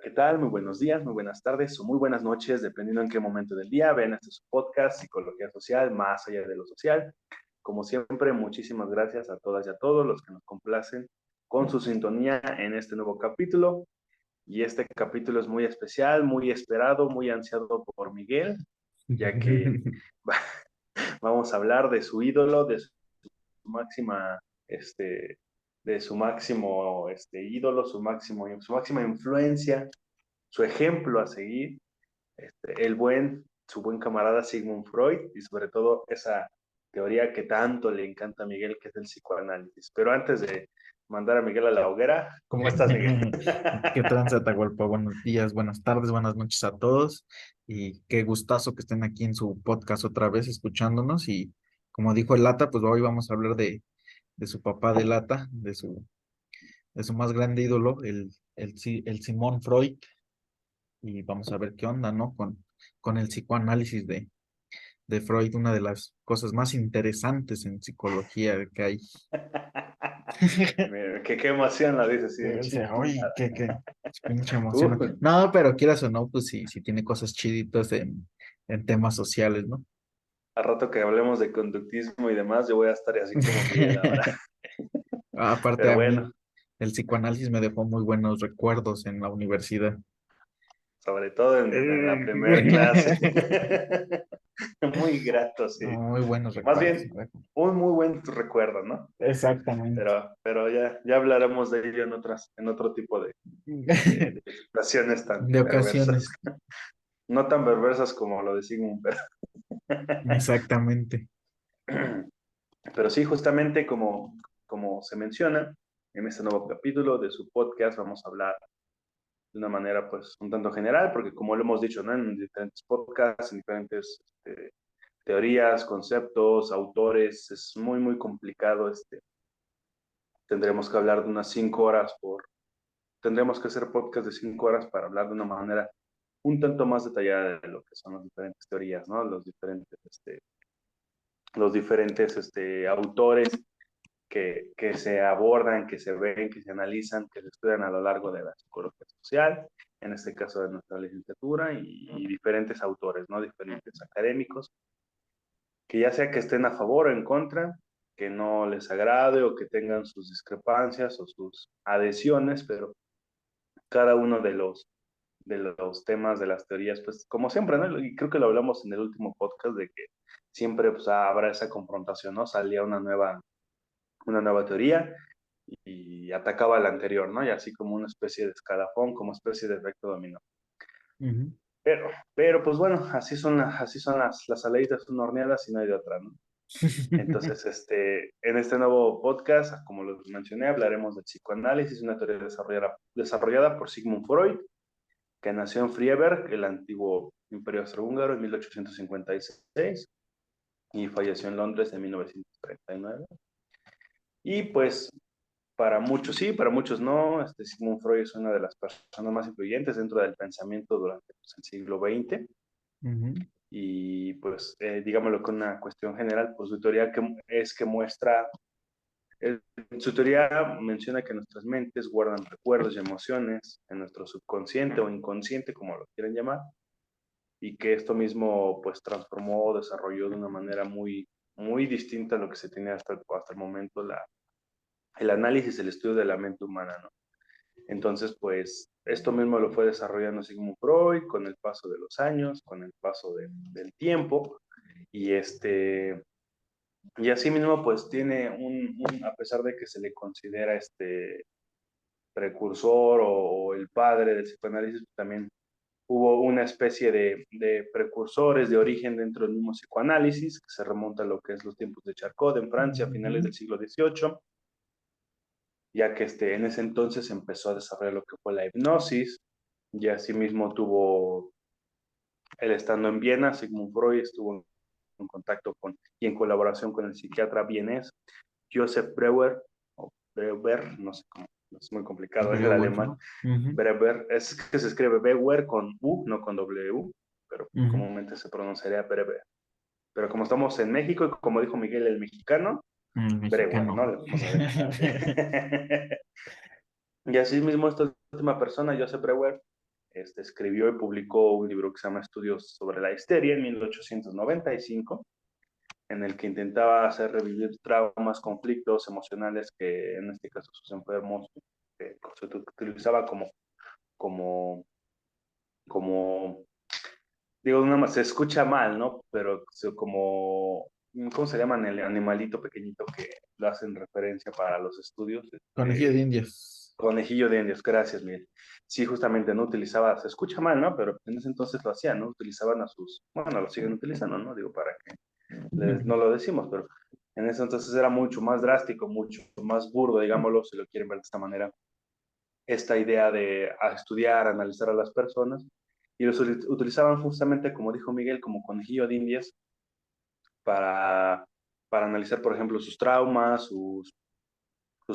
¿Qué tal? Muy buenos días, muy buenas tardes o muy buenas noches, dependiendo en qué momento del día ven este su podcast, Psicología Social, más allá de lo social. Como siempre, muchísimas gracias a todas y a todos los que nos complacen con su sintonía en este nuevo capítulo. Y este capítulo es muy especial, muy esperado, muy ansiado por Miguel, ya que vamos a hablar de su ídolo, de su máxima, de su máximo ídolo, su máxima influencia, su ejemplo a seguir, su buen camarada Sigmund Freud, y sobre todo esa teoría que tanto le encanta a Miguel, que es el psicoanálisis. Pero antes de mandar a Miguel a la hoguera, ¿cómo estás, Miguel? ¿Qué tranza, Atahualpa? Buenos días, buenas tardes, buenas noches a todos. Y qué gustazo que estén aquí en su podcast otra vez escuchándonos. Y como dijo el Lata, pues hoy vamos a hablar de su papá de Lata, de su más grande ídolo, el Simón Freud. Y vamos a ver qué onda, ¿no? Con el psicoanálisis de Freud, una de las cosas más interesantes en psicología que hay. Mira, qué emoción lo dices así de Dice, chingada. oye, qué pinche emoción. Uh, No, pero quieras o no, pues sí, sí tiene cosas chiditas en temas sociales, ¿no? a rato que hablemos de conductismo y demás, yo voy a estar así como Miguel ahora. Aparte Pero a bueno, mí, el psicoanálisis me dejó muy buenos recuerdos en la universidad. sobre todo en la primera clase. Muy grato, sí. Muy buenos Más recuerdos. bien, un muy buen recuerdo, ¿no? Exactamente. Pero ya hablaremos de ello en otro tipo de situaciones tan De perversas. ocasiones, No tan perversas como lo de Sigmund, exactamente. pero sí, justamente como se menciona en este nuevo capítulo de su podcast, vamos a hablar de una manera pues un tanto general, porque como lo hemos dicho, ¿no? En diferentes podcasts, en diferentes teorías, conceptos, autores, es muy, muy complicado. Tendremos que hablar de unas 5 horas tendremos que hacer podcast de 5 horas para hablar de una manera un tanto más detallada de lo que son las diferentes teorías, ¿no? Los diferentes autores que se abordan, que se ven, que se analizan, que se estudian a lo largo de la psicología social, en este caso de nuestra licenciatura, y diferentes autores, ¿no? Diferentes académicos, que ya sea que estén a favor o en contra, que no les agrade o que tengan sus discrepancias o sus adhesiones, pero cada uno de los temas, de las teorías, pues como siempre, ¿no? Y creo que lo hablamos en el último podcast de que siempre pues, habrá esa confrontación, ¿no? Salía una nueva teoría y atacaba a la anterior, ¿no? Y así como una especie de escalafón, como especie de efecto dominó. Ujú. Pero pues bueno, así son las aleitas, son horneadas y no hay de otra, ¿no? Entonces, en este nuevo podcast, como lo mencioné, hablaremos del psicoanálisis, una teoría desarrollada por Sigmund Freud, que nació en Freiberg, el antiguo Imperio Austrohúngaro, en 1856 y falleció en Londres en 1939. Y pues para muchos sí, para muchos no. Sigmund Freud es una de las personas más influyentes dentro del pensamiento durante pues, el siglo XX. Ujú. Y pues, digámoslo con una cuestión general, pues su teoría que muestra, eh, su teoría menciona que nuestras mentes guardan recuerdos y emociones en nuestro subconsciente o inconsciente, como lo quieran llamar, y que esto mismo pues transformó o desarrolló de una manera muy, muy distinta a lo que se tenía hasta el momento el análisis, el estudio de la mente humana, ¿no? Entonces, pues, esto mismo lo fue desarrollando Sigmund Freud con el paso de los años, con el paso del tiempo, y y así mismo, pues, tiene a pesar de que se le considera precursor o el padre del psicoanálisis, también hubo una especie de precursores de origen dentro del mismo psicoanálisis, que se remonta a lo que es los tiempos de Charcot en Francia, a finales Ujú. del siglo XVIII, ya que en ese entonces empezó a desarrollar lo que fue la hipnosis, y asimismo tuvo, él estando en Viena, Sigmund Freud estuvo en contacto y en colaboración con el psiquiatra vienés Joseph Breuer, o Breuer, no sé cómo, es muy complicado en el Brewer, alemán. ¿no? Ujú. Breuer es que se escribe Breuer con U, no con W, pero Ujú. comúnmente se pronunciaría Breuer. Pero como estamos en México y como dijo Miguel el mexicano, El Breuer, mexicano. ¿no? Le vamos a dejar así. Y así mismo esta última persona, Joseph Breuer, escribió y publicó un libro que se llama Estudios sobre la histeria en 1895, en el que intentaba hacer revivir traumas, conflictos emocionales que en este caso sus enfermos se utilizaba como, como, digo, nada más se escucha mal, ¿no? Pero como, ¿cómo se llaman el animalito pequeñito que lo hacen referencia para los estudios? Conejillo de Indias. Conejillo de Indios, gracias, Miguel. Sí, justamente no utilizaba, se escucha mal, ¿no? Pero en ese entonces lo hacían, ¿no? Utilizaban bueno, lo siguen utilizando, ¿no? Digo, para que no lo decimos, pero en ese entonces era mucho más drástico, mucho más burdo, digámoslo, si lo quieren ver de esta manera, esta idea de estudiar, analizar a las personas, y los utilizaban justamente, como dijo Miguel, como conejillo de Indias para, para analizar, por ejemplo, sus traumas, sus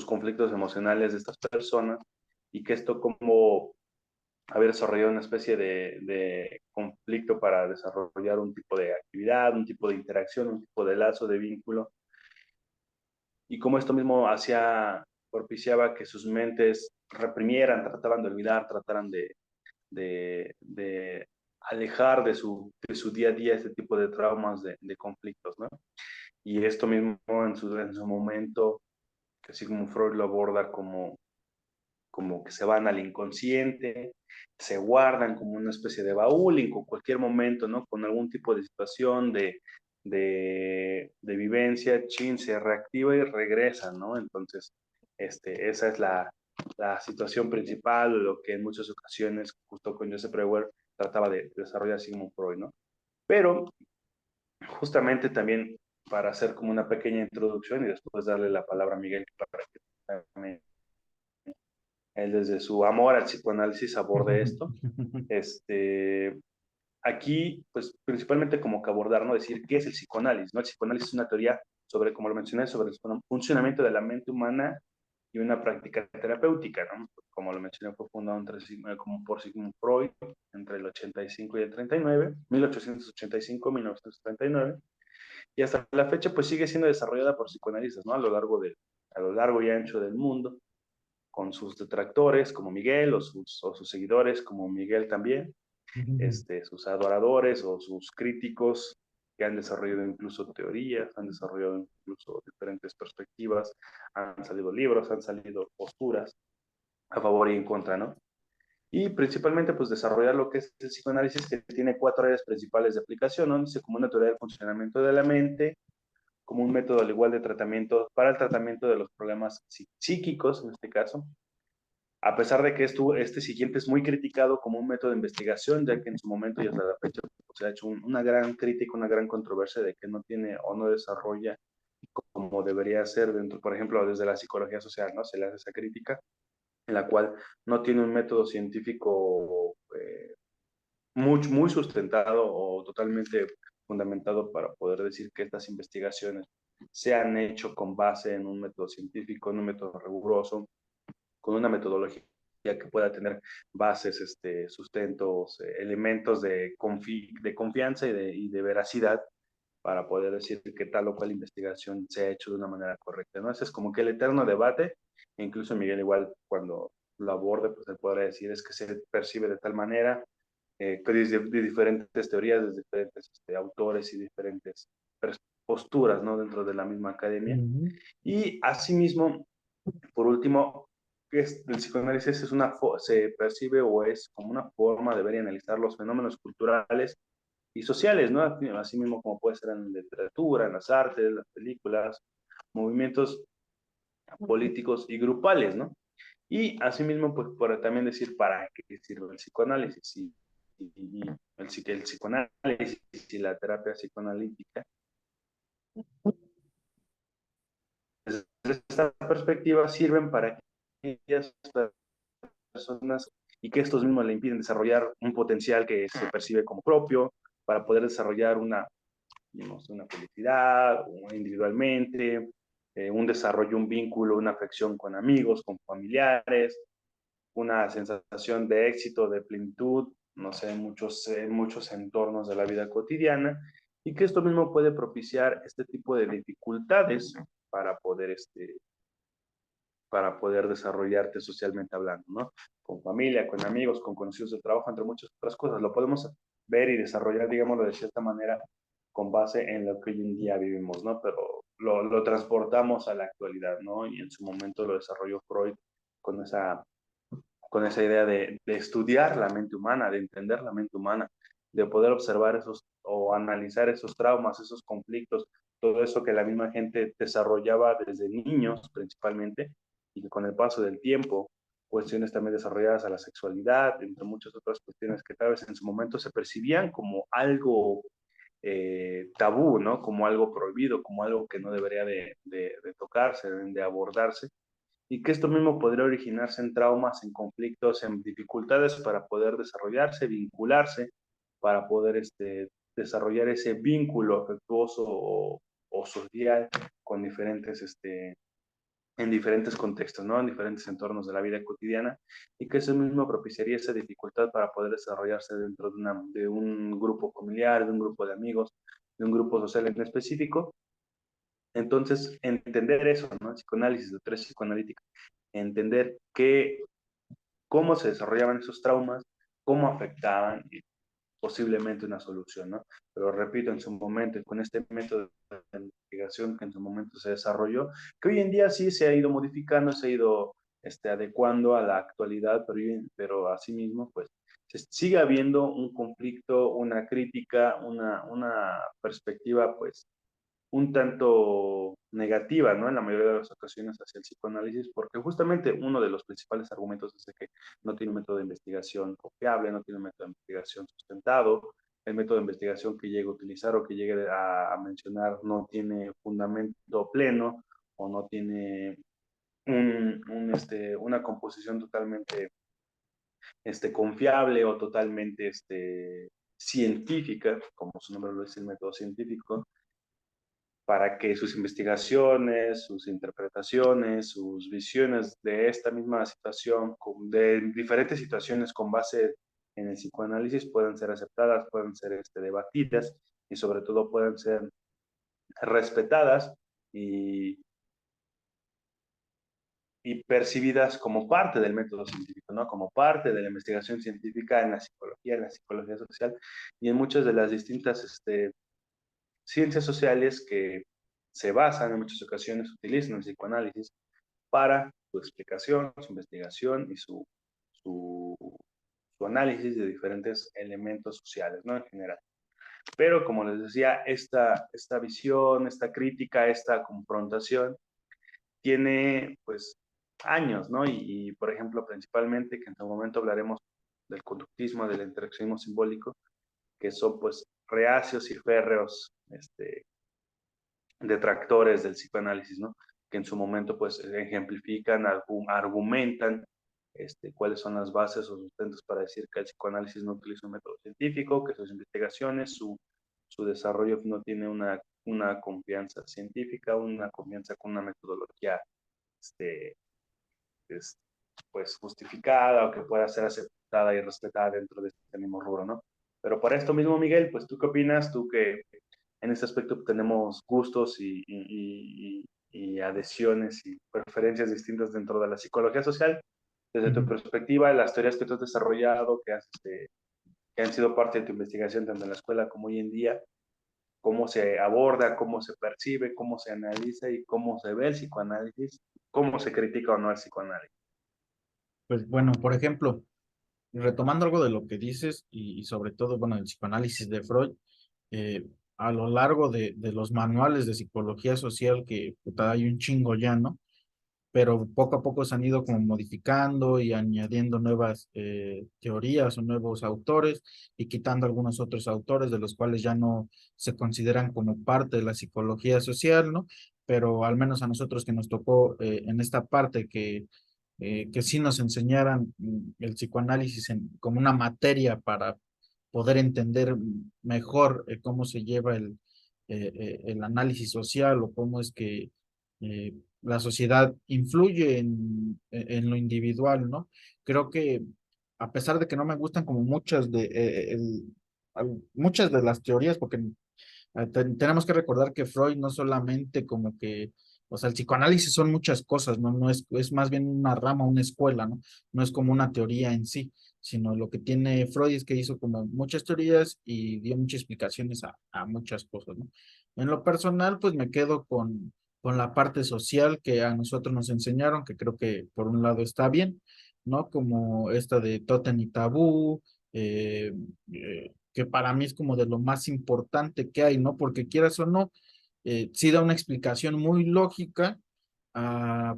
conflictos emocionales de estas personas, y que esto como había desarrollado una especie de conflicto para desarrollar un tipo de actividad, un tipo de interacción, un tipo de lazo, de vínculo, y cómo esto mismo propiciaba que sus mentes reprimieran, trataban de olvidar, trataran de alejar de su día a día este tipo de traumas, de conflictos, ¿no? Y esto mismo en su momento, que Sigmund Freud lo aborda como que se van al inconsciente, se guardan como una especie de baúl y en cualquier momento, ¿no? Con algún tipo de situación, de vivencia, chin, se reactiva y regresa, ¿no? Entonces, esa es la situación principal, lo que en muchas ocasiones, justo con Joseph Breuer, trataba de desarrollar Sigmund Freud, ¿no? Pero justamente también para hacer como una pequeña introducción y después darle la palabra a Miguel para que también él desde su amor al psicoanálisis aborde esto. Este, aquí, pues principalmente como que abordar, ¿no? Decir qué es el psicoanálisis, ¿no? El psicoanálisis es una teoría sobre, como lo mencioné, sobre el funcionamiento de la mente humana y una práctica terapéutica, ¿no? Como lo mencioné, fue fundado como por Sigmund Freud entre el 85 y el 39, 1885, 1939, y hasta la fecha pues sigue siendo desarrollada por psicoanalistas, ¿no? A lo largo y ancho del mundo, con sus detractores como Miguel o sus seguidores como Miguel también, sus adoradores o sus críticos que han desarrollado incluso teorías, han desarrollado incluso diferentes perspectivas, han salido libros, han salido posturas a favor y en contra, ¿no? Y principalmente pues desarrollar lo que es el psicoanálisis, que tiene 4 áreas principales de aplicación, ¿no? Dice como una teoría del funcionamiento de la mente, como un método al igual de tratamiento para el tratamiento de los problemas psíquicos en este caso, a pesar de que este siguiente es muy criticado como un método de investigación, ya que en su momento y hasta la fecha se ha hecho una gran crítica, una gran controversia de que no tiene o no desarrolla como debería ser dentro, por ejemplo, desde la psicología social, ¿no? Se le hace esa crítica en la cual no tiene un método científico muy sustentado o totalmente fundamentado para poder decir que estas investigaciones se han hecho con base en un método científico, en un método riguroso, con una metodología que pueda tener bases, sustentos, elementos de confianza y de veracidad para poder decir que tal o cual investigación se ha hecho de una manera correcta, ¿no? Ese es como que el eterno debate, e incluso Miguel igual cuando lo aborde, pues él podrá decir es que se percibe de tal manera, de diferentes teorías, de diferentes autores y diferentes posturas, ¿no? Dentro de la misma academia. Y asimismo, por último, el psicoanálisis se percibe o es como una forma de ver y analizar los fenómenos culturales y sociales, ¿no? Así mismo como puede ser en la literatura, en las artes, las películas, movimientos políticos y grupales, ¿no? Y asimismo, pues, para también decir para qué sirve el psicoanálisis y el psicoanálisis y la terapia psicoanalítica. Desde esta perspectiva sirven para que aquellas personas y que estos mismos le impiden desarrollar un potencial que se percibe como propio para poder desarrollar digamos, una felicidad individualmente, un desarrollo, un vínculo, una afección con amigos, con familiares, una sensación de éxito, de plenitud, no sé, en muchos entornos de la vida cotidiana, y que esto mismo puede propiciar este tipo de dificultades para poder para poder desarrollarte socialmente hablando, ¿no? Con familia, con amigos, con conocidos de trabajo, entre muchas otras cosas. Lo podemos ver y desarrollar, digámoslo de cierta manera, con base en lo que hoy en día vivimos, ¿no? Pero lo transportamos a la actualidad, ¿no? Y en su momento lo desarrolló Freud con esa idea de estudiar la mente humana, de entender la mente humana, de poder observar esos o analizar esos traumas, esos conflictos, todo eso que la misma gente desarrollaba desde niños principalmente, y que con el paso del tiempo, cuestiones también desarrolladas a la sexualidad, entre muchas otras cuestiones que tal vez en su momento se percibían como algo tabú, ¿no? Como algo prohibido, como algo que no debería de tocarse, de abordarse, y que esto mismo podría originarse en traumas, en conflictos, en dificultades para poder desarrollarse, vincularse, para poder desarrollar ese vínculo afectuoso o social con en diferentes contextos, ¿no? En diferentes entornos de la vida cotidiana, y que eso mismo propiciaría esa dificultad para poder desarrollarse dentro de un grupo familiar, de un grupo de amigos, de un grupo social en específico. Entonces, entender eso, ¿no? Psicoanálisis, doctora psicoanalítica, entender cómo se desarrollaban esos traumas, cómo afectaban y posiblemente una solución, ¿no? Pero repito, en su momento, con este método de investigación que en su momento se desarrolló, que hoy en día sí se ha ido modificando, se ha ido adecuando a la actualidad, pero asimismo, pues, se sigue habiendo un conflicto, una crítica, una perspectiva, pues, un tanto negativa, ¿no? En la mayoría de las ocasiones hacia el psicoanálisis, porque justamente uno de los principales argumentos es de que no tiene un método de investigación confiable, no tiene un método de investigación sustentado, el método de investigación que llegue a utilizar o que llegue a mencionar no tiene fundamento pleno o no tiene una composición totalmente confiable o totalmente científica, como su nombre lo dice, el método científico, para que sus investigaciones, sus interpretaciones, sus visiones de esta misma situación, de diferentes situaciones con base en el psicoanálisis, puedan ser aceptadas, puedan ser debatidas y sobre todo puedan ser respetadas y, y percibidas como parte del método científico, ¿no? Como parte de la investigación científica en la psicología social y en muchas de las distintas ciencias sociales que se basan en muchas ocasiones, utilizan el psicoanálisis para su explicación, su investigación y su, su análisis de diferentes elementos sociales, ¿no? En general. Pero como les decía, esta visión, esta crítica, esta confrontación tiene pues años, ¿no? Por ejemplo, principalmente, que en su momento hablaremos del conductismo, del interaccionismo simbólico, que son pues reacios y férreos detractores del psicoanálisis, ¿no? Que en su momento pues ejemplifican, argumentan cuáles son las bases o sustentos para decir que el psicoanálisis no utiliza un método científico, que sus investigaciones, su desarrollo no tiene una confianza científica, una confianza con una metodología este, es, pues justificada o que pueda ser aceptada y respetada dentro de este mismo rubro, ¿no? Pero para esto mismo, Miguel, pues tú qué opinas, tú que en este aspecto tenemos gustos y adhesiones y preferencias distintas dentro de la psicología social. Desde tu Ujú. perspectiva, las teorías que tú has desarrollado, que han sido parte de tu investigación tanto en la escuela como hoy en día, cómo se aborda, cómo se percibe, cómo se analiza y cómo se ve el psicoanálisis, cómo se critica o no el psicoanálisis. Pues bueno, por ejemplo, retomando algo de lo que dices y sobre todo, bueno, el psicoanálisis de Freud, eh, a lo largo de los manuales de psicología social, que puta, hay un chingo ya, ¿no? Pero poco a poco se han ido como modificando y añadiendo nuevas teorías o nuevos autores y quitando algunos otros autores de los cuales ya no se consideran como parte de la psicología social, ¿no? Pero al menos a nosotros que nos tocó en esta parte que sí nos enseñaran el psicoanálisis como una materia para poder entender mejor cómo se lleva el análisis social o cómo es que la sociedad influye en lo individual, ¿no? Creo que a pesar de que no me gustan como muchas de las teorías, porque tenemos que recordar que Freud no solamente como que O sea, el psicoanálisis son muchas cosas, ¿no? No es más bien una rama, una escuela, ¿no? No es como una teoría en sí, sino lo que tiene Freud es que hizo como muchas teorías y dio muchas explicaciones a muchas cosas, ¿no? En lo personal, pues me quedo con la parte social que a nosotros nos enseñaron, que creo que por un lado está bien, ¿no? Como esta de Totem y Tabú, que para mí es como de lo más importante que hay, ¿no? Porque quieras o no, sí da una explicación muy lógica a,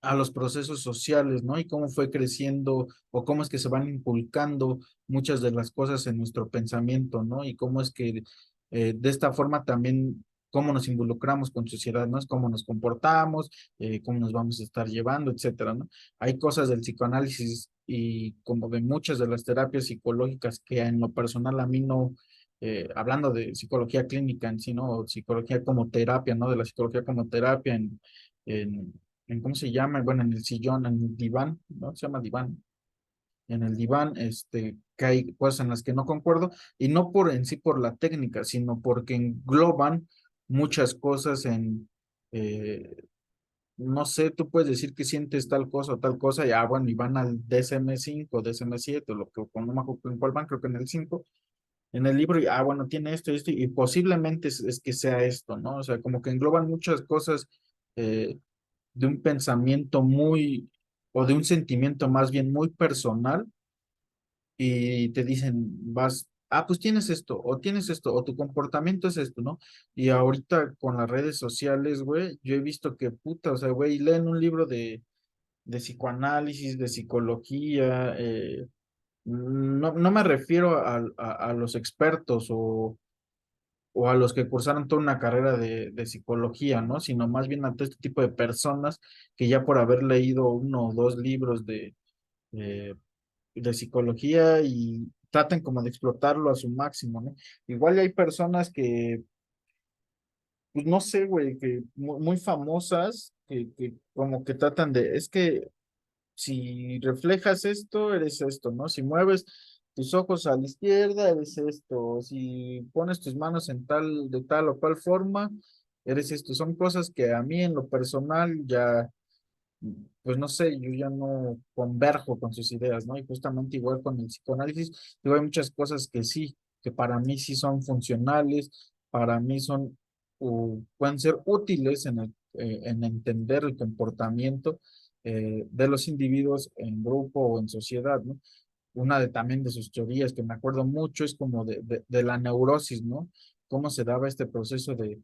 a los procesos sociales, ¿no? Y cómo fue creciendo o cómo es que se van inculcando muchas de las cosas en nuestro pensamiento, ¿no? Y cómo es que de esta forma también, cómo nos involucramos con sociedad, ¿no? Es cómo nos comportamos, cómo nos vamos a estar llevando, etcétera, ¿no? Hay cosas del psicoanálisis y como de muchas de las terapias psicológicas que en lo personal a mí no, hablando de psicología clínica en sí, ¿no? O psicología como terapia, ¿no? De la psicología como terapia en ¿cómo se llama? Bueno, en el sillón, en el diván, ¿no? Se llama diván. En el diván, que hay cosas en las que no concuerdo, y no por en sí por la técnica, sino porque engloban muchas cosas eh, no sé, tú puedes decir que sientes tal cosa o tal cosa, y bueno, y van al DSM-5, DSM-7, o lo que, no me acuerdo en cuál van, creo que en el 5 en el libro, y bueno, tiene esto, y posiblemente es que sea esto, ¿no? O sea, como que engloban muchas cosas eh, de un pensamiento muy, o de un sentimiento más bien muy personal, y te dicen, pues tienes esto, o tu comportamiento es esto, ¿no? Y ahorita con las redes sociales, güey, yo he visto que puta, o sea, güey, leen un libro de psicoanálisis, de psicología, no me refiero a los expertos o a los que cursaron toda una carrera de psicología, ¿no? Sino más bien a todo este tipo de personas que ya por haber leído uno o dos libros eh, de psicología y tratan como de explotarlo a su máximo, ¿no? Igual hay personas que, pues no sé, güey, que muy famosas, que como que tratan es que si reflejas esto, eres esto, ¿no? Si mueves tus ojos a la izquierda, eres esto. Si pones tus manos de tal o cual forma, eres esto. Son cosas que a mí en lo personal ya, pues no sé, yo ya no converjo con sus ideas, ¿no? Y justamente igual con el psicoanálisis, digo, hay muchas cosas que sí, que para mí sí son funcionales, para mí son, pueden ser útiles en entender el comportamiento de los individuos en grupo o en sociedad, ¿no? Una también de sus teorías que me acuerdo mucho es como de la neurosis, ¿no? Cómo se daba este proceso de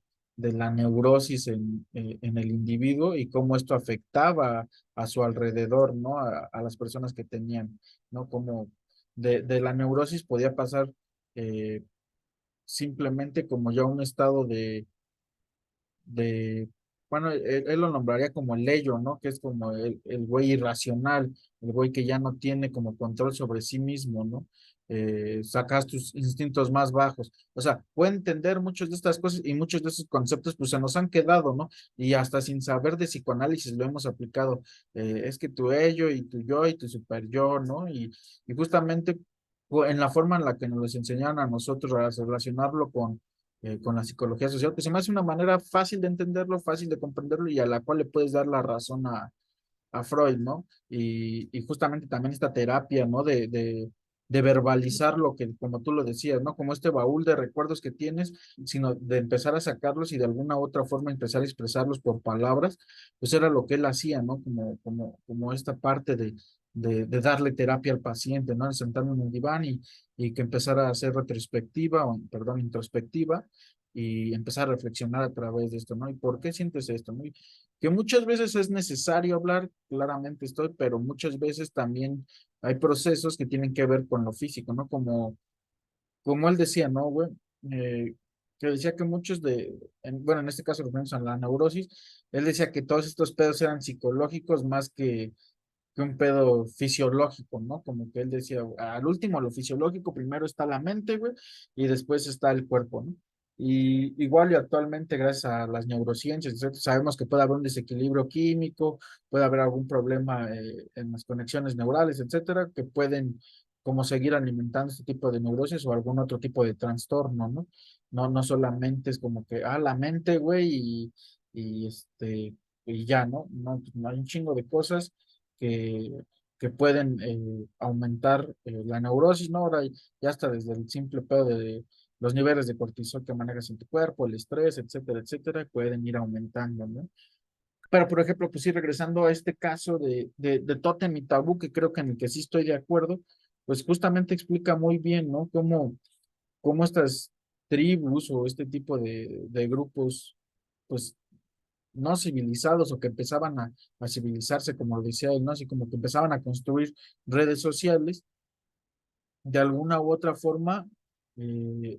la neurosis en el individuo y cómo esto afectaba a su alrededor, ¿no? A las personas que tenían, ¿no? Como de la neurosis podía pasar eh, simplemente como ya un estado de, bueno, él lo nombraría como el ello, ¿no? Que es como el güey irracional, el güey que ya no tiene como control sobre sí mismo, ¿no? Sacas tus instintos más bajos. O sea, puede entender muchas de estas cosas y muchos de esos conceptos pues se nos han quedado, ¿no? Y hasta sin saber de psicoanálisis lo hemos aplicado. Es que tu ello y tu yo y tu super yo, ¿no? Y justamente en la forma en la que nos los enseñaron a nosotros a relacionarlo con la psicología social, pues se me hace una manera fácil de entenderlo, fácil de comprenderlo y a la cual le puedes dar la razón a Freud, ¿no? Y justamente también esta terapia, ¿no? De verbalizar lo que, como tú lo decías, ¿no? Como este baúl de recuerdos que tienes, sino de empezar a sacarlos y de alguna u otra forma empezar a expresarlos por palabras, pues era lo que él hacía, ¿no? Como esta parte de darle terapia al paciente, ¿no? De sentarme en un diván y que empezara a hacer retrospectiva, o, perdón, introspectiva, y empezar a reflexionar a través de esto, ¿no? ¿Y por qué sientes esto, ¿no? Que muchas veces es necesario hablar, claramente estoy, pero muchas veces también hay procesos que tienen que ver con lo físico, ¿no? Como él decía, ¿no, güey? Eh, que decía que muchos bueno, en este caso referimos a la neurosis, él decía que todos estos pedos eran psicológicos más que un pedo fisiológico, ¿no? Como que él decía, al último, lo fisiológico, primero está la mente, güey, y después está el cuerpo, ¿no? Y igual y actualmente, gracias a las neurociencias, etcétera, sabemos que puede haber un desequilibrio químico, puede haber algún problema en las conexiones neurales, etcétera, que pueden como seguir alimentando este tipo de neurosis o algún otro tipo de trastorno, ¿no? No solamente es como que, la mente, güey, y y ya, ¿no? No, pues, hay un chingo de cosas que, que pueden aumentar la neurosis, ¿no? Ahora ya está desde el simple pedo de los niveles de cortisol que manejas en tu cuerpo, el estrés, etcétera, etcétera, pueden ir aumentando, ¿no? Pero, por ejemplo, pues sí, regresando a este caso de Tótem y Tabú, que creo que en el que sí estoy de acuerdo, pues justamente explica muy bien, ¿no? Cómo estas tribus o este tipo de grupos, pues no civilizados o que empezaban a civilizarse, como lo decía él, ¿no? Así como que empezaban a construir redes sociales, de alguna u otra forma,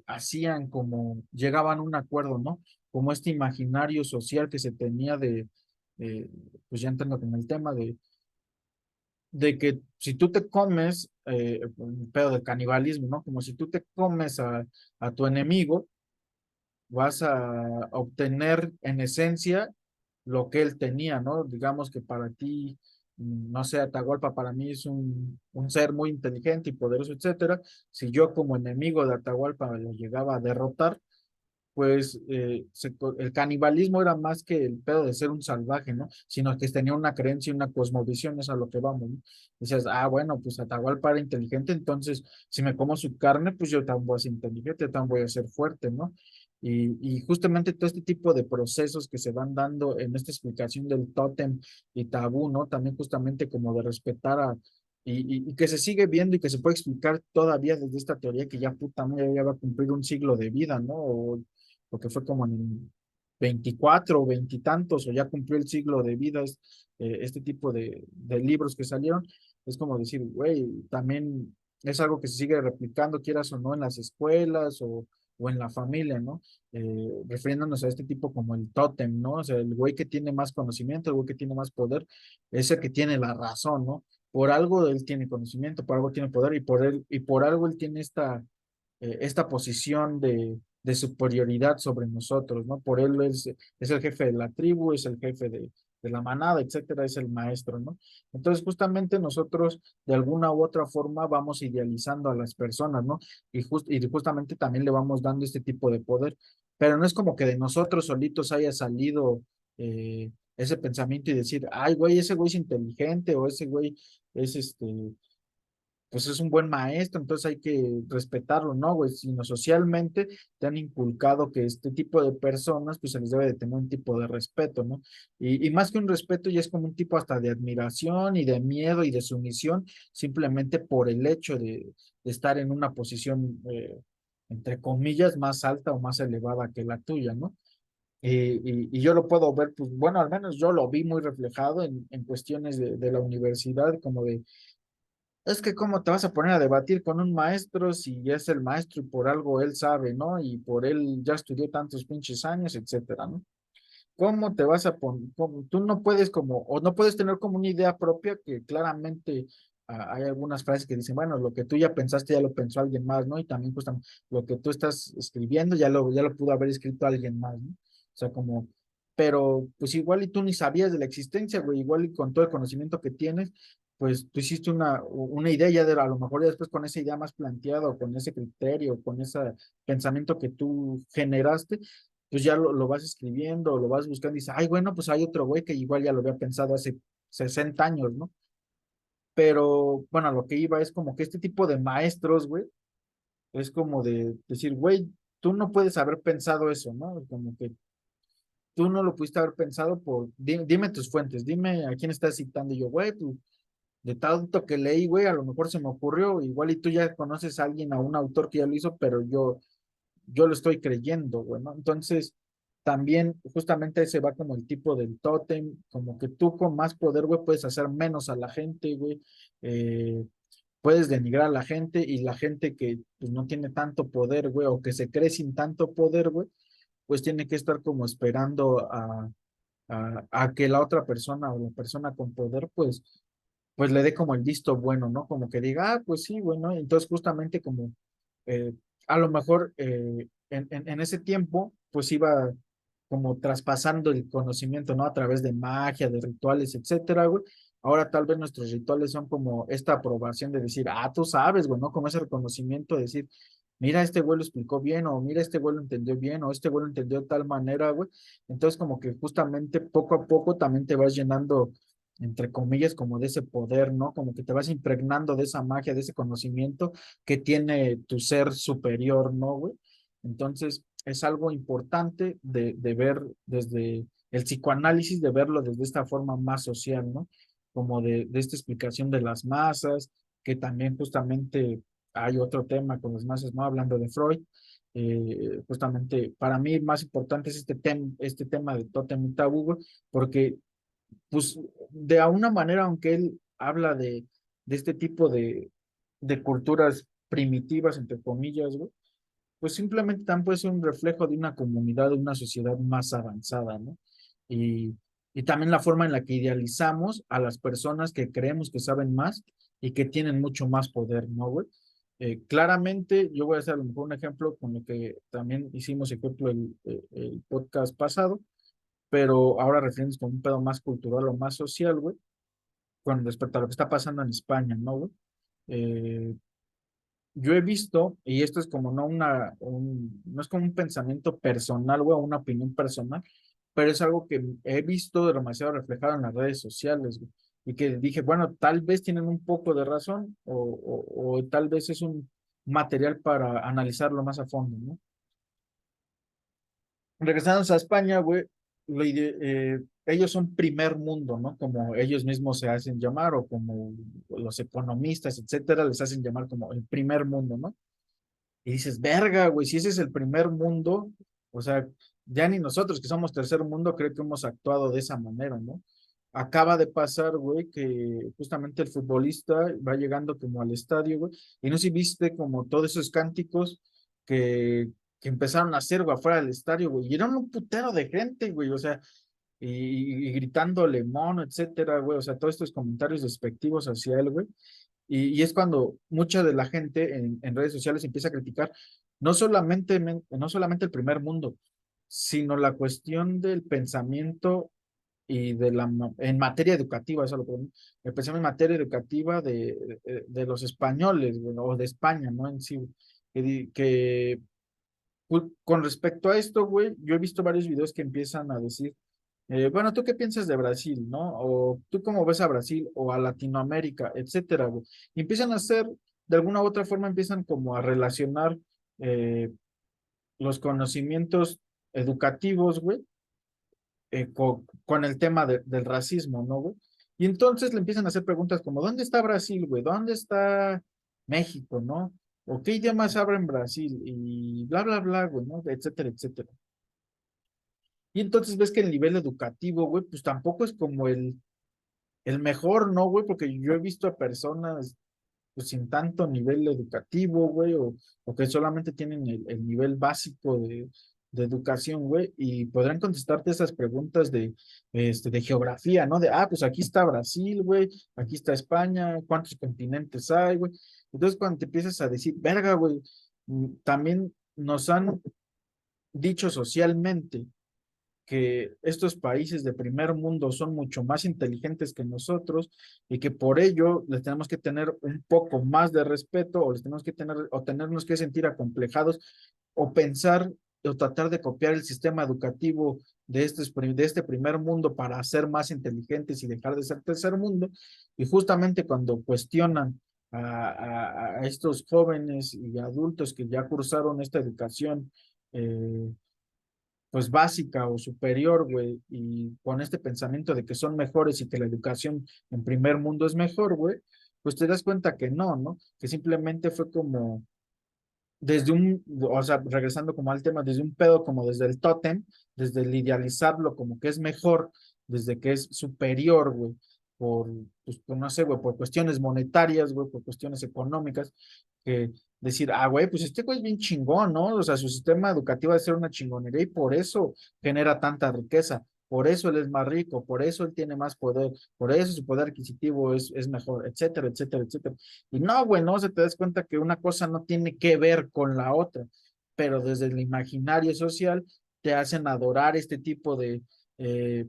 hacían como, llegaban a un acuerdo, ¿no? Como este imaginario social que se tenía eh, pues ya entrando con el tema de que si tú te comes, un pedo de canibalismo, ¿no? Como si tú te comes a tu enemigo, vas a obtener en esencia lo que él tenía, ¿no? Digamos que para ti, no sé, Atahualpa para mí es un ser muy inteligente y poderoso, etcétera. Si yo como enemigo de Atahualpa lo llegaba a derrotar, pues el canibalismo era más que el pedo de ser un salvaje, ¿no? Sino que tenía una creencia y una cosmovisión, es a lo que vamos, ¿no? Decías, ah, bueno, pues Atahualpa era inteligente, entonces si me como su carne, pues yo también voy a ser inteligente, también voy a ser fuerte, ¿no? Y justamente todo este tipo de procesos que se van dando en esta explicación del tótem y tabú, ¿no? También justamente como de respetar y que se sigue viendo y que se puede explicar todavía desde esta teoría que ya puta madre ya va a cumplir un siglo de vida, ¿no? Porque fue como en el 24 o veintitantos, o ya cumplió el siglo de vida, este tipo de libros que salieron, es como decir, güey, también es algo que se sigue replicando, quieras o no, en las escuelas o en la familia, ¿no? Refiriéndonos a este tipo como el tótem, ¿no? O sea, el güey que tiene más conocimiento, el güey que tiene más poder, es el que tiene la razón, ¿no? Por algo él tiene conocimiento, por algo tiene poder y por algo él tiene esta posición de superioridad sobre nosotros, ¿no? Por él es el jefe de la tribu, es el jefe de la manada, etcétera, es el maestro, ¿no? Entonces, justamente nosotros, de alguna u otra forma, vamos idealizando a las personas, ¿no? Y justamente también le vamos dando este tipo de poder, pero no es como que de nosotros solitos haya salido ese pensamiento y decir, ay, güey, ese güey es inteligente o ese güey es pues es un buen maestro, entonces hay que respetarlo, ¿no, güey? Sino socialmente te han inculcado que este tipo de personas, pues se les debe de tener un tipo de respeto, ¿no? Y más que un respeto, ya es como un tipo hasta de admiración y de miedo y de sumisión, simplemente por el hecho de estar en una posición, entre comillas, más alta o más elevada que la tuya, ¿no? Y yo lo puedo ver, pues bueno, al menos yo lo vi muy reflejado en cuestiones de la universidad, como de es que cómo te vas a poner a debatir con un maestro si es el maestro y por algo él sabe, ¿no? Y por él ya estudió tantos pinches años, etcétera, ¿no? ¿Cómo te vas a poner? Tú no puedes como, o no puedes tener como una idea propia que claramente hay algunas frases que dicen, bueno, lo que tú ya pensaste ya lo pensó alguien más, ¿no? Y también pues lo que tú estás escribiendo ya lo pudo haber escrito alguien más, ¿no? O sea, como, pero pues igual y tú ni sabías de la existencia, güey, igual y con todo el conocimiento que tienes, pues tú hiciste una idea ya de a lo mejor ya después con esa idea más planteada o con ese criterio, con ese pensamiento que tú generaste, pues ya lo vas escribiendo, lo vas buscando y dices, ay, bueno, pues hay otro güey que igual ya lo había pensado hace 60 años, ¿no? Pero bueno, a lo que iba es como que este tipo de maestros, güey, es como de decir, güey, tú no puedes haber pensado eso, ¿no? Como que tú no lo pudiste haber pensado dime tus fuentes, dime a quién estás citando. Y yo, güey, pues de tanto que leí, güey, a lo mejor se me ocurrió, igual y tú ya conoces a alguien, a un autor que ya lo hizo, pero yo lo estoy creyendo, güey, ¿no? Entonces, también justamente ese va como el tipo del tótem, como que tú con más poder, güey, puedes hacer menos a la gente, güey, puedes denigrar a la gente y la gente que pues, no tiene tanto poder, güey, o que se cree sin tanto poder, güey, pues tiene que estar como esperando a que la otra persona o la persona con poder, pues le dé como el visto bueno, ¿no? Como que diga, ah, pues sí, bueno, entonces justamente como eh, a lo mejor en ese tiempo, pues iba como traspasando el conocimiento, ¿no? A través de magia, de rituales, etcétera, güey. Ahora tal vez nuestros rituales son como esta aprobación de decir, ah, tú sabes, güey, ¿no? Como ese reconocimiento de decir, mira, este güey lo explicó bien, o mira, este güey lo entendió bien, o este güey lo entendió de tal manera, güey. Entonces, como que justamente poco a poco también te vas llenando, entre comillas, como de ese poder, ¿no? Como que te vas impregnando de esa magia, de ese conocimiento que tiene tu ser superior, ¿no, güey? Entonces, es algo importante de ver desde el psicoanálisis, de verlo desde esta forma más social, ¿no? Como de esta explicación de las masas, que también justamente hay otro tema con las masas, ¿no? Hablando de Freud, justamente para mí más importante es este tema de tótem y tabú, güey, porque pues de alguna manera, aunque él habla de este tipo de culturas primitivas, entre comillas, güey, pues simplemente también puede ser un reflejo de una comunidad, de una sociedad más avanzada, ¿no? Y, y también la forma en la que idealizamos a las personas que creemos que saben más y que tienen mucho más poder, ¿no, güey? Claramente, yo voy a hacer a lo mejor un ejemplo con lo que también hicimos ejemplo el podcast pasado, pero ahora refiriéndonos con un pedo más cultural o más social, güey, con respecto a lo que está pasando en España, ¿no, güey? Eh, yo he visto, y esto es como no es como un pensamiento personal, güey, o una opinión personal, pero es algo que he visto demasiado reflejado en las redes sociales, güey, y que dije, bueno, tal vez tienen un poco de razón, o tal vez es un material para analizarlo más a fondo, ¿no? Regresando a España, güey, ellos son primer mundo, ¿no? Como ellos mismos se hacen llamar, o como los economistas, etcétera, les hacen llamar como el primer mundo, ¿no? Y dices, verga, güey, si ese es el primer mundo, o sea, ya ni nosotros que somos tercer mundo, creo que hemos actuado de esa manera, ¿no? Acaba de pasar, güey, que justamente el futbolista va llegando como al estadio, güey, y no sé si viste como todos esos cánticos que, que empezaron a hacer, güey, afuera del estadio, güey, y eran un putero de gente, güey, o sea, y gritándole mono, etcétera, güey, o sea, todos estos comentarios despectivos hacia él, güey. Y es cuando mucha de la gente en redes sociales empieza a criticar no solamente el primer mundo, sino la cuestión del pensamiento y en materia educativa, eso lo pongo, el pensamiento en materia educativa de los españoles, bueno, o de España, ¿no? En sí, con respecto a esto, güey, yo he visto varios videos que empiezan a decir, bueno, ¿tú qué piensas de Brasil, no? O ¿tú cómo ves a Brasil o a Latinoamérica, etcétera, güey? Y empiezan a hacer, de alguna u otra forma, empiezan como a relacionar eh, los conocimientos educativos, güey, con el tema del racismo, ¿no, güey? Y entonces le empiezan a hacer preguntas como, ¿dónde está Brasil, güey? ¿Dónde está México, no? ¿O qué idiomas hablan en Brasil? Y bla, bla, bla, güey, ¿no? Etcétera, etcétera. Y entonces ves que el nivel educativo, güey, pues tampoco es como el mejor, ¿no, güey? Porque yo he visto a personas pues sin tanto nivel educativo, güey, o que solamente tienen el nivel básico de educación, güey, y podrán contestarte esas preguntas de geografía, ¿no? Pues aquí está Brasil, güey, aquí está España, ¿cuántos continentes hay, güey? Entonces cuando te empiezas a decir, verga, güey, también nos han dicho socialmente que estos países de primer mundo son mucho más inteligentes que nosotros y que por ello les tenemos que tener un poco más de respeto o les tenemos que tener o tenernos que sentir acomplejados o pensar o tratar de copiar el sistema educativo de este primer mundo para ser más inteligentes y dejar de ser tercer mundo. Y justamente cuando cuestionan a estos jóvenes y adultos que ya cursaron esta educación, pues básica o superior, güey, y con este pensamiento de que son mejores y que la educación en primer mundo es mejor, güey, pues te das cuenta que no, ¿no? Que simplemente fue como o sea, regresando como al tema, desde un pedo como desde el tótem, desde el idealizarlo como que es mejor, desde que es superior, güey, pues, no sé, güey, por cuestiones monetarias, güey, por cuestiones económicas, que decir, güey, pues este güey es bien chingón, ¿no? O sea, su sistema educativo debe ser una chingonería y por eso genera tanta riqueza. Por eso él es más rico, por eso él tiene más poder, por eso su poder adquisitivo es mejor, etcétera, etcétera, etcétera. Y no, güey, no se te das cuenta que una cosa no tiene que ver con la otra, pero desde el imaginario social te hacen adorar este tipo eh,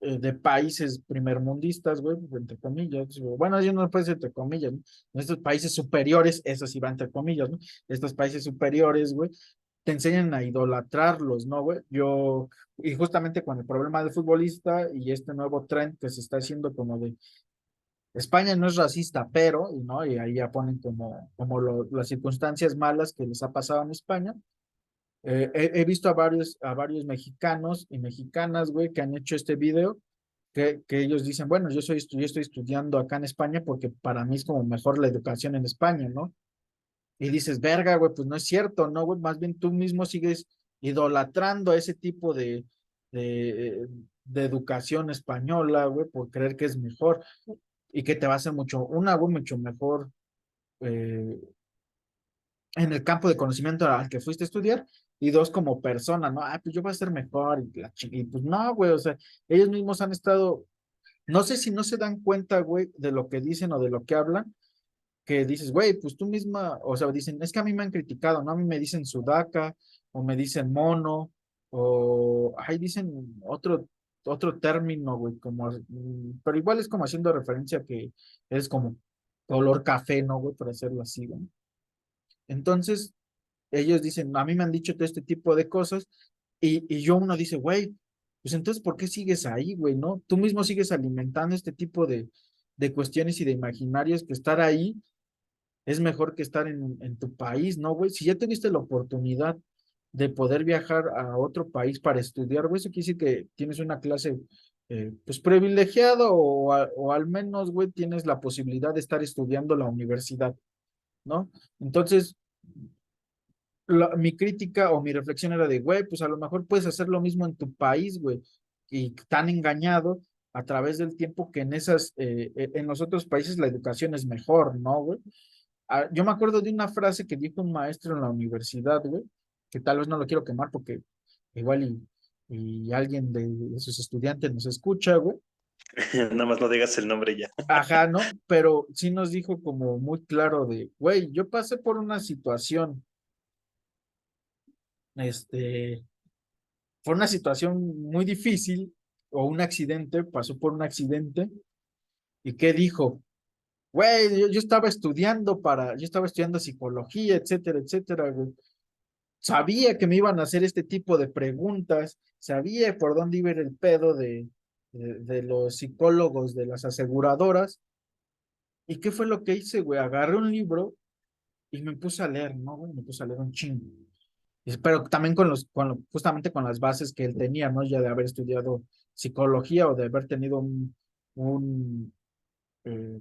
de países primermundistas, güey, entre comillas. Bueno, yo no puede ser entre comillas, ¿no? Estos países superiores, eso sí va entre comillas, ¿no? Estos países superiores, güey, te enseñan a idolatrarlos, ¿no, güey? Y justamente con el problema del futbolista y este nuevo trend que se está haciendo como de España no es racista, pero, ¿no? Y ahí ya ponen las circunstancias malas que les ha pasado en España. He visto a varios mexicanos y mexicanas, güey, que han hecho este video que ellos dicen, bueno, yo estoy estudiando acá en España porque para mí es como mejor la educación en España, ¿no? Y dices, verga, güey, pues no es cierto, ¿no, güey? Más bien tú mismo sigues idolatrando a ese tipo de, de educación española, güey, por creer que es mejor y que te va a hacer güey, mucho mejor eh, en el campo de conocimiento al que fuiste a estudiar, y dos, como persona, ¿no? Ah, pues yo voy a ser mejor, y pues no, güey, o sea, ellos mismos han estado, no sé si no se dan cuenta, güey, de lo que dicen o de lo que hablan, que dices, güey, pues tú misma, o sea, dicen, es que a mí me han criticado, ¿no? A mí me dicen sudaca, o me dicen mono, o ahí dicen otro término, güey, como, pero igual es como haciendo referencia que es como color café, ¿no, güey? Por hacerlo así, güey. Entonces, ellos dicen, a mí me han dicho todo este tipo de cosas, y yo uno dice, güey, pues entonces, ¿por qué sigues ahí, güey, no? Tú mismo sigues alimentando este tipo de cuestiones y de imaginarios, que estar ahí es mejor que estar en tu país, ¿no, güey? Si ya tuviste la oportunidad de poder viajar a otro país para estudiar, güey, eso quiere decir que tienes una clase, pues, privilegiada, o al menos, güey, tienes la posibilidad de estar estudiando la universidad, ¿no? Entonces, mi crítica o mi reflexión era de, güey, pues a lo mejor puedes hacer lo mismo en tu país, güey, y tan engañado a través del tiempo que en los otros países la educación es mejor, ¿no, güey? Yo me acuerdo de una frase que dijo un maestro en la universidad, güey, que tal vez no lo quiero quemar porque igual y alguien de sus estudiantes nos escucha, güey. Nada más no digas el nombre ya. Ajá, ¿no? Pero sí nos dijo como muy claro de, güey, yo pasé por una situación, este, fue una situación muy difícil, o un accidente, pasó por un accidente, y ¿qué dijo? Güey, yo estaba estudiando psicología, etcétera, etcétera, güey. Sabía que me iban a hacer este tipo de preguntas, sabía por dónde iba a ir el pedo de los psicólogos de las aseguradoras. ¿Y qué fue lo que hice, güey? Agarré un libro y me puse a leer, ¿no, güey? Me puse a leer un chingo. Pero también justamente con las bases que él tenía, ¿no? Ya de haber estudiado psicología, o de haber tenido un eh,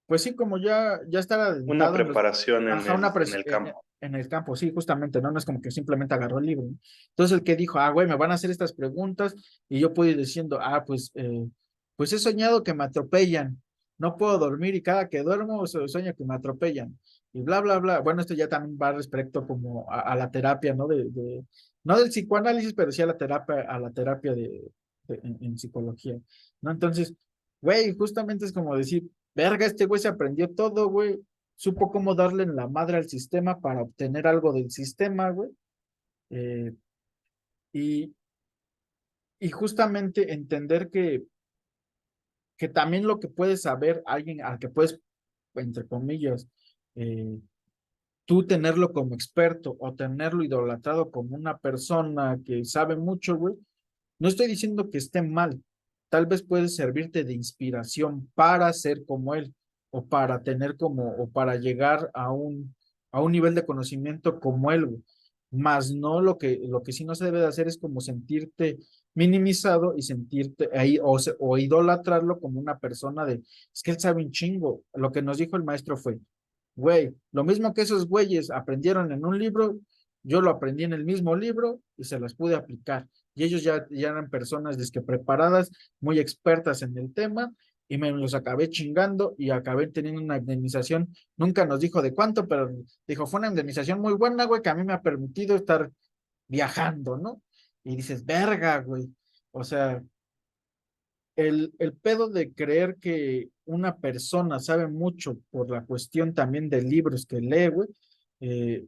pues sí, como ya estar Una adentrado preparación ajá, en el campo. en el campo, sí, justamente, ¿no? No es como que simplemente agarró el libro, ¿no? Entonces el que dijo, güey, me van a hacer estas preguntas, y yo puedo ir diciendo, pues he soñado que me atropellan, no puedo dormir, y cada que duermo sueño que me atropellan, y bla, bla, bla. Bueno, esto ya también va respecto como a la terapia, ¿no? No del psicoanálisis, pero sí a la terapia en psicología, ¿no? Entonces, güey, justamente es como decir, verga, este güey se aprendió todo, güey. Supo cómo darle en la madre al sistema para obtener algo del sistema, güey. Eh, y, y justamente entender que también lo que puede saber alguien al que puedes, entre comillas, eh, tú tenerlo como experto o tenerlo idolatrado como una persona que sabe mucho, güey. No estoy diciendo que esté mal. Tal vez puede servirte de inspiración para ser como él, o para llegar a un nivel de conocimiento como él, güey. Más no, lo que sí no se debe de hacer es como sentirte minimizado y sentirte ahí, o idolatrarlo como una persona de, es que él sabe un chingo. Lo que nos dijo el maestro fue, güey, lo mismo que esos güeyes aprendieron en un libro, yo lo aprendí en el mismo libro y se las pude aplicar. Y ellos ya eran personas desque preparadas, muy expertas en el tema, y me los acabé chingando y acabé teniendo una indemnización. Nunca nos dijo de cuánto, pero dijo, fue una indemnización muy buena, güey, que a mí me ha permitido estar viajando, ¿no? Y dices, verga, güey. O sea, el pedo de creer que una persona sabe mucho por la cuestión también de libros que lee, güey, eh,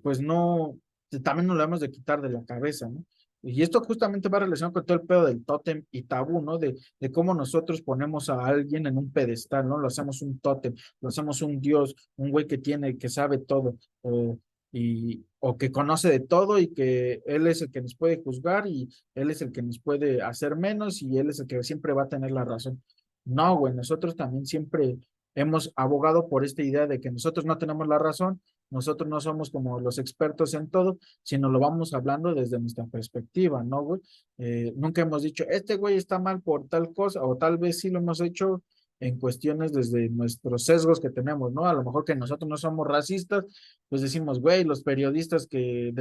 pues no, también nos lo hemos de quitar de la cabeza, ¿no? Y esto justamente va relacionado con todo el pedo del tótem y tabú, ¿no? De cómo nosotros ponemos a alguien en un pedestal, ¿no? Lo hacemos un tótem, lo hacemos un dios, un güey que tiene, que sabe todo, o que conoce de todo y que él es el que nos puede juzgar y él es el que nos puede hacer menos y él es el que siempre va a tener la razón. No, güey, nosotros también siempre hemos abogado por esta idea de que nosotros no tenemos la razón, nosotros no somos como los expertos en todo, sino lo vamos hablando desde nuestra perspectiva, ¿no, güey? Nunca hemos dicho, este güey está mal por tal cosa, o tal vez sí lo hemos hecho en cuestiones desde nuestros sesgos que tenemos, ¿no? A lo mejor que nosotros no somos racistas, pues decimos, güey, los periodistas que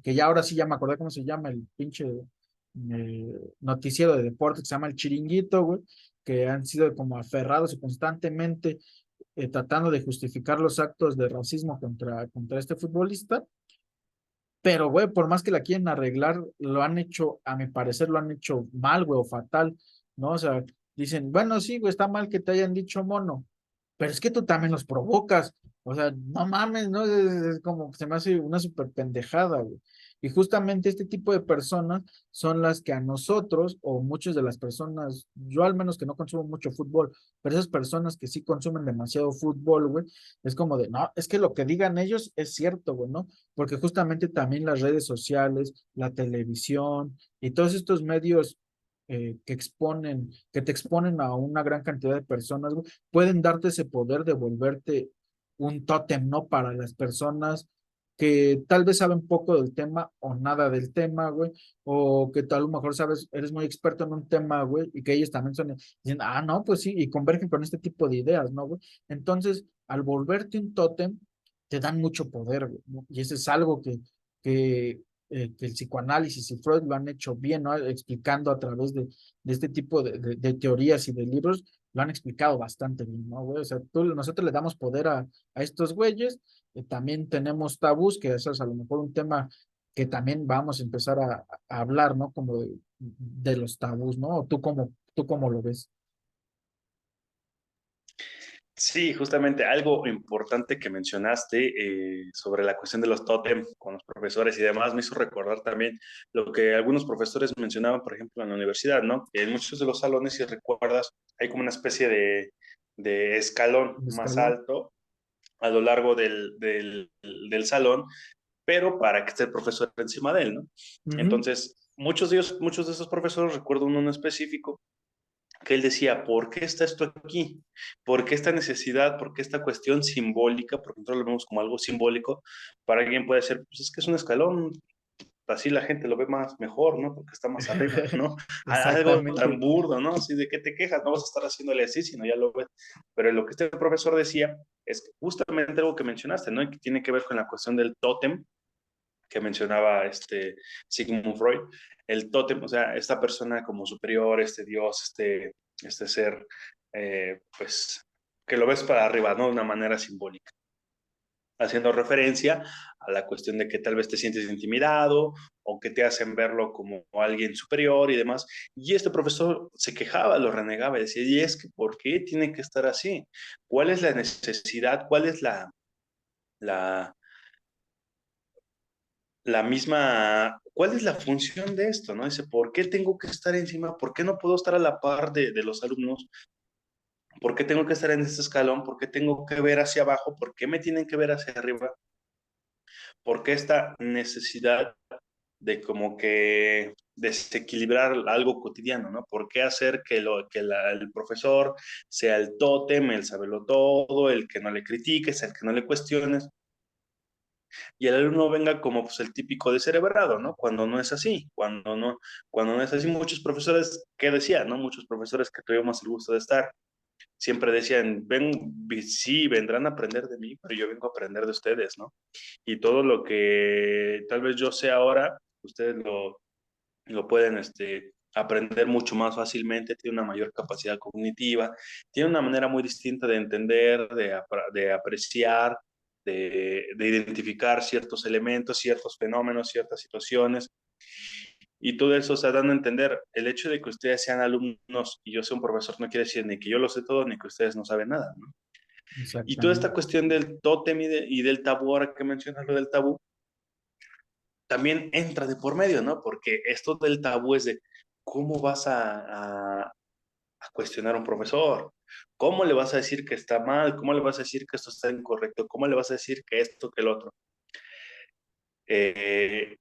ya ahora sí ya me acordé cómo se llama el pinche noticiero de deporte que se llama El Chiringuito, güey, que han sido como aferrados constantemente tratando de justificar los actos de racismo contra este futbolista, pero, güey, por más que la quieren arreglar, lo han hecho, a mi parecer, lo han hecho mal, güey, o fatal, ¿no? O sea, dicen, bueno, sí, güey, está mal que te hayan dicho mono, pero es que tú también los provocas. O sea, no mames, ¿no? Es como, se me hace una súper pendejada, güey. Y justamente este tipo de personas son las que a nosotros, o muchas de las personas, yo al menos que no consumo mucho fútbol, pero esas personas que sí consumen demasiado fútbol, güey, es como de, no, es que lo que digan ellos es cierto, güey, ¿no? Porque justamente también las redes sociales, la televisión y todos estos medios que te exponen a una gran cantidad de personas, güey, pueden darte ese poder de volverte un tótem, ¿no? Para las personas que tal vez saben poco del tema o nada del tema, güey, o que tal a lo mejor sabes, eres muy experto en un tema, güey, y que ellos también son, dicen, ah, no, pues sí, y convergen con este tipo de ideas, ¿no, güey? Entonces, al volverte un tótem, te dan mucho poder, güey, ¿no? Y eso es algo que el psicoanálisis y Freud lo han hecho bien, ¿no? Explicando a través de este tipo de teorías y de libros, lo han explicado bastante bien, ¿no, güey? O sea, nosotros le damos poder a estos güeyes, también tenemos tabús, que eso es a lo mejor un tema que también vamos a empezar a hablar, ¿no? Como de los tabús, ¿no? ¿O tú cómo lo ves? Sí, justamente algo importante que mencionaste sobre la cuestión de los tótem con los profesores y demás me hizo recordar también lo que algunos profesores mencionaban, por ejemplo, en la universidad, ¿no? Que en muchos de los salones, si recuerdas, hay como una especie de escalón El más escalón. alto a lo largo del salón, pero para que esté el profesor encima de él, ¿no? Ujú. Entonces, muchos de esos profesores, recuerdo uno en específico, que él decía, ¿por qué está esto aquí? ¿Por qué esta necesidad? ¿Por qué esta cuestión simbólica? Porque nosotros lo vemos como algo simbólico. Para alguien puede ser, pues es que es un escalón, así la gente lo ve más mejor, ¿no? Porque está más arriba, ¿no? Algo tan Exactamente. burdo, ¿no? Así de qué te quejas, no vas a estar haciéndole así, sino ya lo ves. Pero lo que este profesor decía es justamente algo que mencionaste, ¿no? Y que tiene que ver con la cuestión del tótem que mencionaba Sigmund Freud, el tótem, o sea, esta persona como superior, este Dios, este ser, pues, que lo ves para arriba, ¿no? De una manera simbólica, haciendo referencia a la cuestión de que tal vez te sientes intimidado o que te hacen verlo como alguien superior y demás. Y este profesor se quejaba, lo renegaba y decía, y es que, ¿por qué tiene que estar así? ¿Cuál es la necesidad? ¿Cuál es la, la misma, ¿cuál es la función de esto? ¿No? Dice, ¿por qué tengo que estar encima? ¿Por qué no puedo estar a la par de los alumnos? ¿Por qué tengo que estar en este escalón? ¿Por qué tengo que ver hacia abajo? ¿Por qué me tienen que ver hacia arriba? ¿Por qué esta necesidad de como que desequilibrar algo cotidiano, ¿no? ¿Por qué hacer el profesor sea el tótem, el sabelo todo, el que no le critiques, el que no le cuestiones? Y el alumno venga como pues, el típico descerebrado, ¿no? Cuando no es así, muchos profesores, ¿qué decían, no? Muchos profesores que tuvimos el gusto de estar, siempre decían, sí, vendrán a aprender de mí, pero yo vengo a aprender de ustedes, ¿no? Y todo lo que tal vez yo sé ahora, ustedes lo pueden, aprender mucho más fácilmente, tiene una mayor capacidad cognitiva, tiene una manera muy distinta de entender, de apreciar, de identificar ciertos elementos, ciertos fenómenos, ciertas situaciones. Y todo eso, o sea, dando a entender, el hecho de que ustedes sean alumnos y yo sea un profesor no quiere decir ni que yo lo sé todo, ni que ustedes no saben nada, ¿no? Y toda esta Exactamente. cuestión del tótem y del tabú, ahora que mencionas lo del tabú, también entra de por medio, ¿no? Porque esto del tabú es de cómo vas a cuestionar a un profesor, cómo le vas a decir que está mal, cómo le vas a decir que esto está incorrecto, cómo le vas a decir que esto, que el otro. Eh,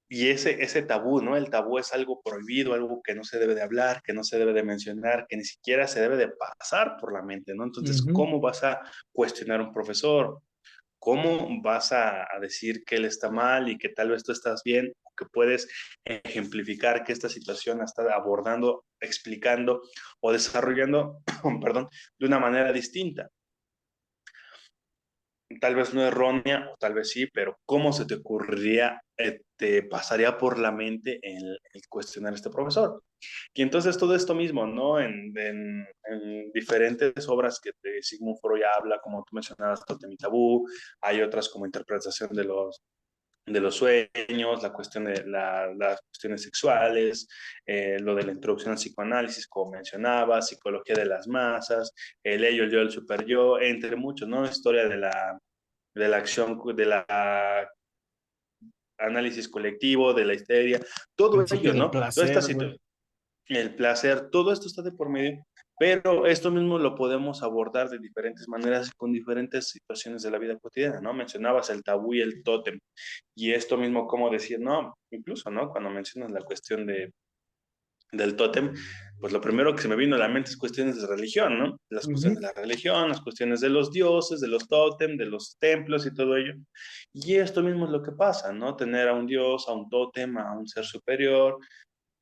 y ese tabú, ¿no? El tabú es algo prohibido, algo que no se debe de hablar, que no se debe de mencionar, que ni siquiera se debe de pasar por la mente, ¿no? Entonces, Ujú. ¿cómo vas a cuestionar a un profesor? ¿Cómo vas a decir que él está mal y que tal vez tú estás bien? O que puedes ejemplificar que esta situación la está abordando, explicando o desarrollando, perdón, de una manera distinta. Tal vez no errónea, o tal vez sí, pero ¿cómo se te ocurriría, te pasaría por la mente el cuestionar a este profesor? Y entonces todo esto mismo, ¿no? En diferentes obras que de Sigmund Freud habla, como tú mencionabas, Totem y Tabú, hay otras como interpretación de los sueños, la cuestión de las cuestiones sexuales, lo de la introducción al psicoanálisis, como mencionaba, psicología de las masas, el ello, el yo, el super yo, entre muchos, ¿no? Historia de la acción, de la análisis colectivo, de la histeria, todo Principio ello, del ¿no? Toda esta placer, güey. situación, el placer, todo esto está de por medio, pero esto mismo lo podemos abordar de diferentes maneras con diferentes situaciones de la vida cotidiana, ¿no? Mencionabas el tabú y el tótem, y esto mismo, como decir, no, incluso, ¿no? Cuando mencionas la cuestión del tótem, pues lo primero que se me vino a la mente es cuestiones de religión, ¿no? Las cuestiones de Ujú. la religión, las cuestiones de los dioses, de los tótem, de los templos y todo ello. Y esto mismo es lo que pasa, ¿no? Tener a un dios, a un tótem, a un ser superior,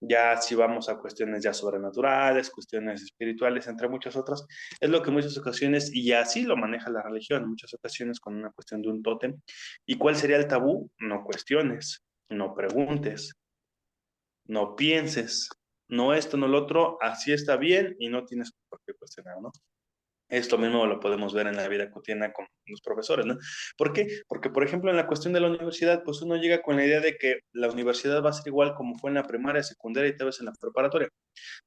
ya si vamos a cuestiones ya sobrenaturales, cuestiones espirituales, entre muchas otras, es lo que en muchas ocasiones, y así lo maneja la religión, en muchas ocasiones con una cuestión de un tótem. ¿Y cuál sería el tabú? No cuestiones, no preguntes, no pienses, no esto, no lo otro, así está bien y no tienes por qué cuestionar, ¿no? Esto mismo lo podemos ver en la vida cotidiana con los profesores, ¿no? ¿Por qué? Porque, por ejemplo, en la cuestión de la universidad, pues uno llega con la idea de que la universidad va a ser igual como fue en la primaria, secundaria y tal vez en la preparatoria,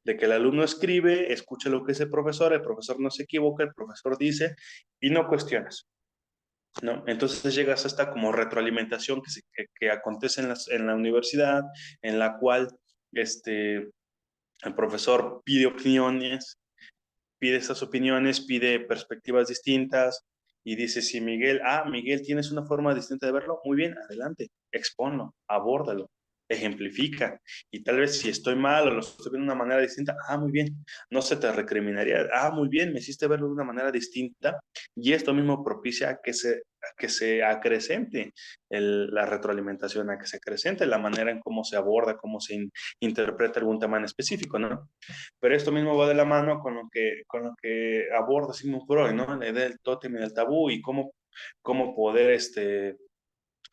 de que el alumno escribe, escucha lo que dice el profesor no se equivoca, el profesor dice y no cuestionas, ¿no? Entonces llegas a esta como retroalimentación que acontece en la universidad, en la cual el profesor pide opiniones, pide esas opiniones, pide perspectivas distintas y dice, si Miguel, Miguel, tienes una forma distinta de verlo, muy bien, adelante, exponlo, abórdalo, ejemplifica. Y tal vez si estoy mal o lo estoy viendo de una manera distinta, muy bien, no se te recriminaría, muy bien, me hiciste verlo de una manera distinta y esto mismo propicia a que se acrecente la retroalimentación, a que se acrecente la manera en cómo se aborda, cómo se interpreta algún tema en específico, ¿no? Pero esto mismo va de la mano con lo que aborda Sigmund Freud, ¿no? La idea del tótem y del tabú y cómo poder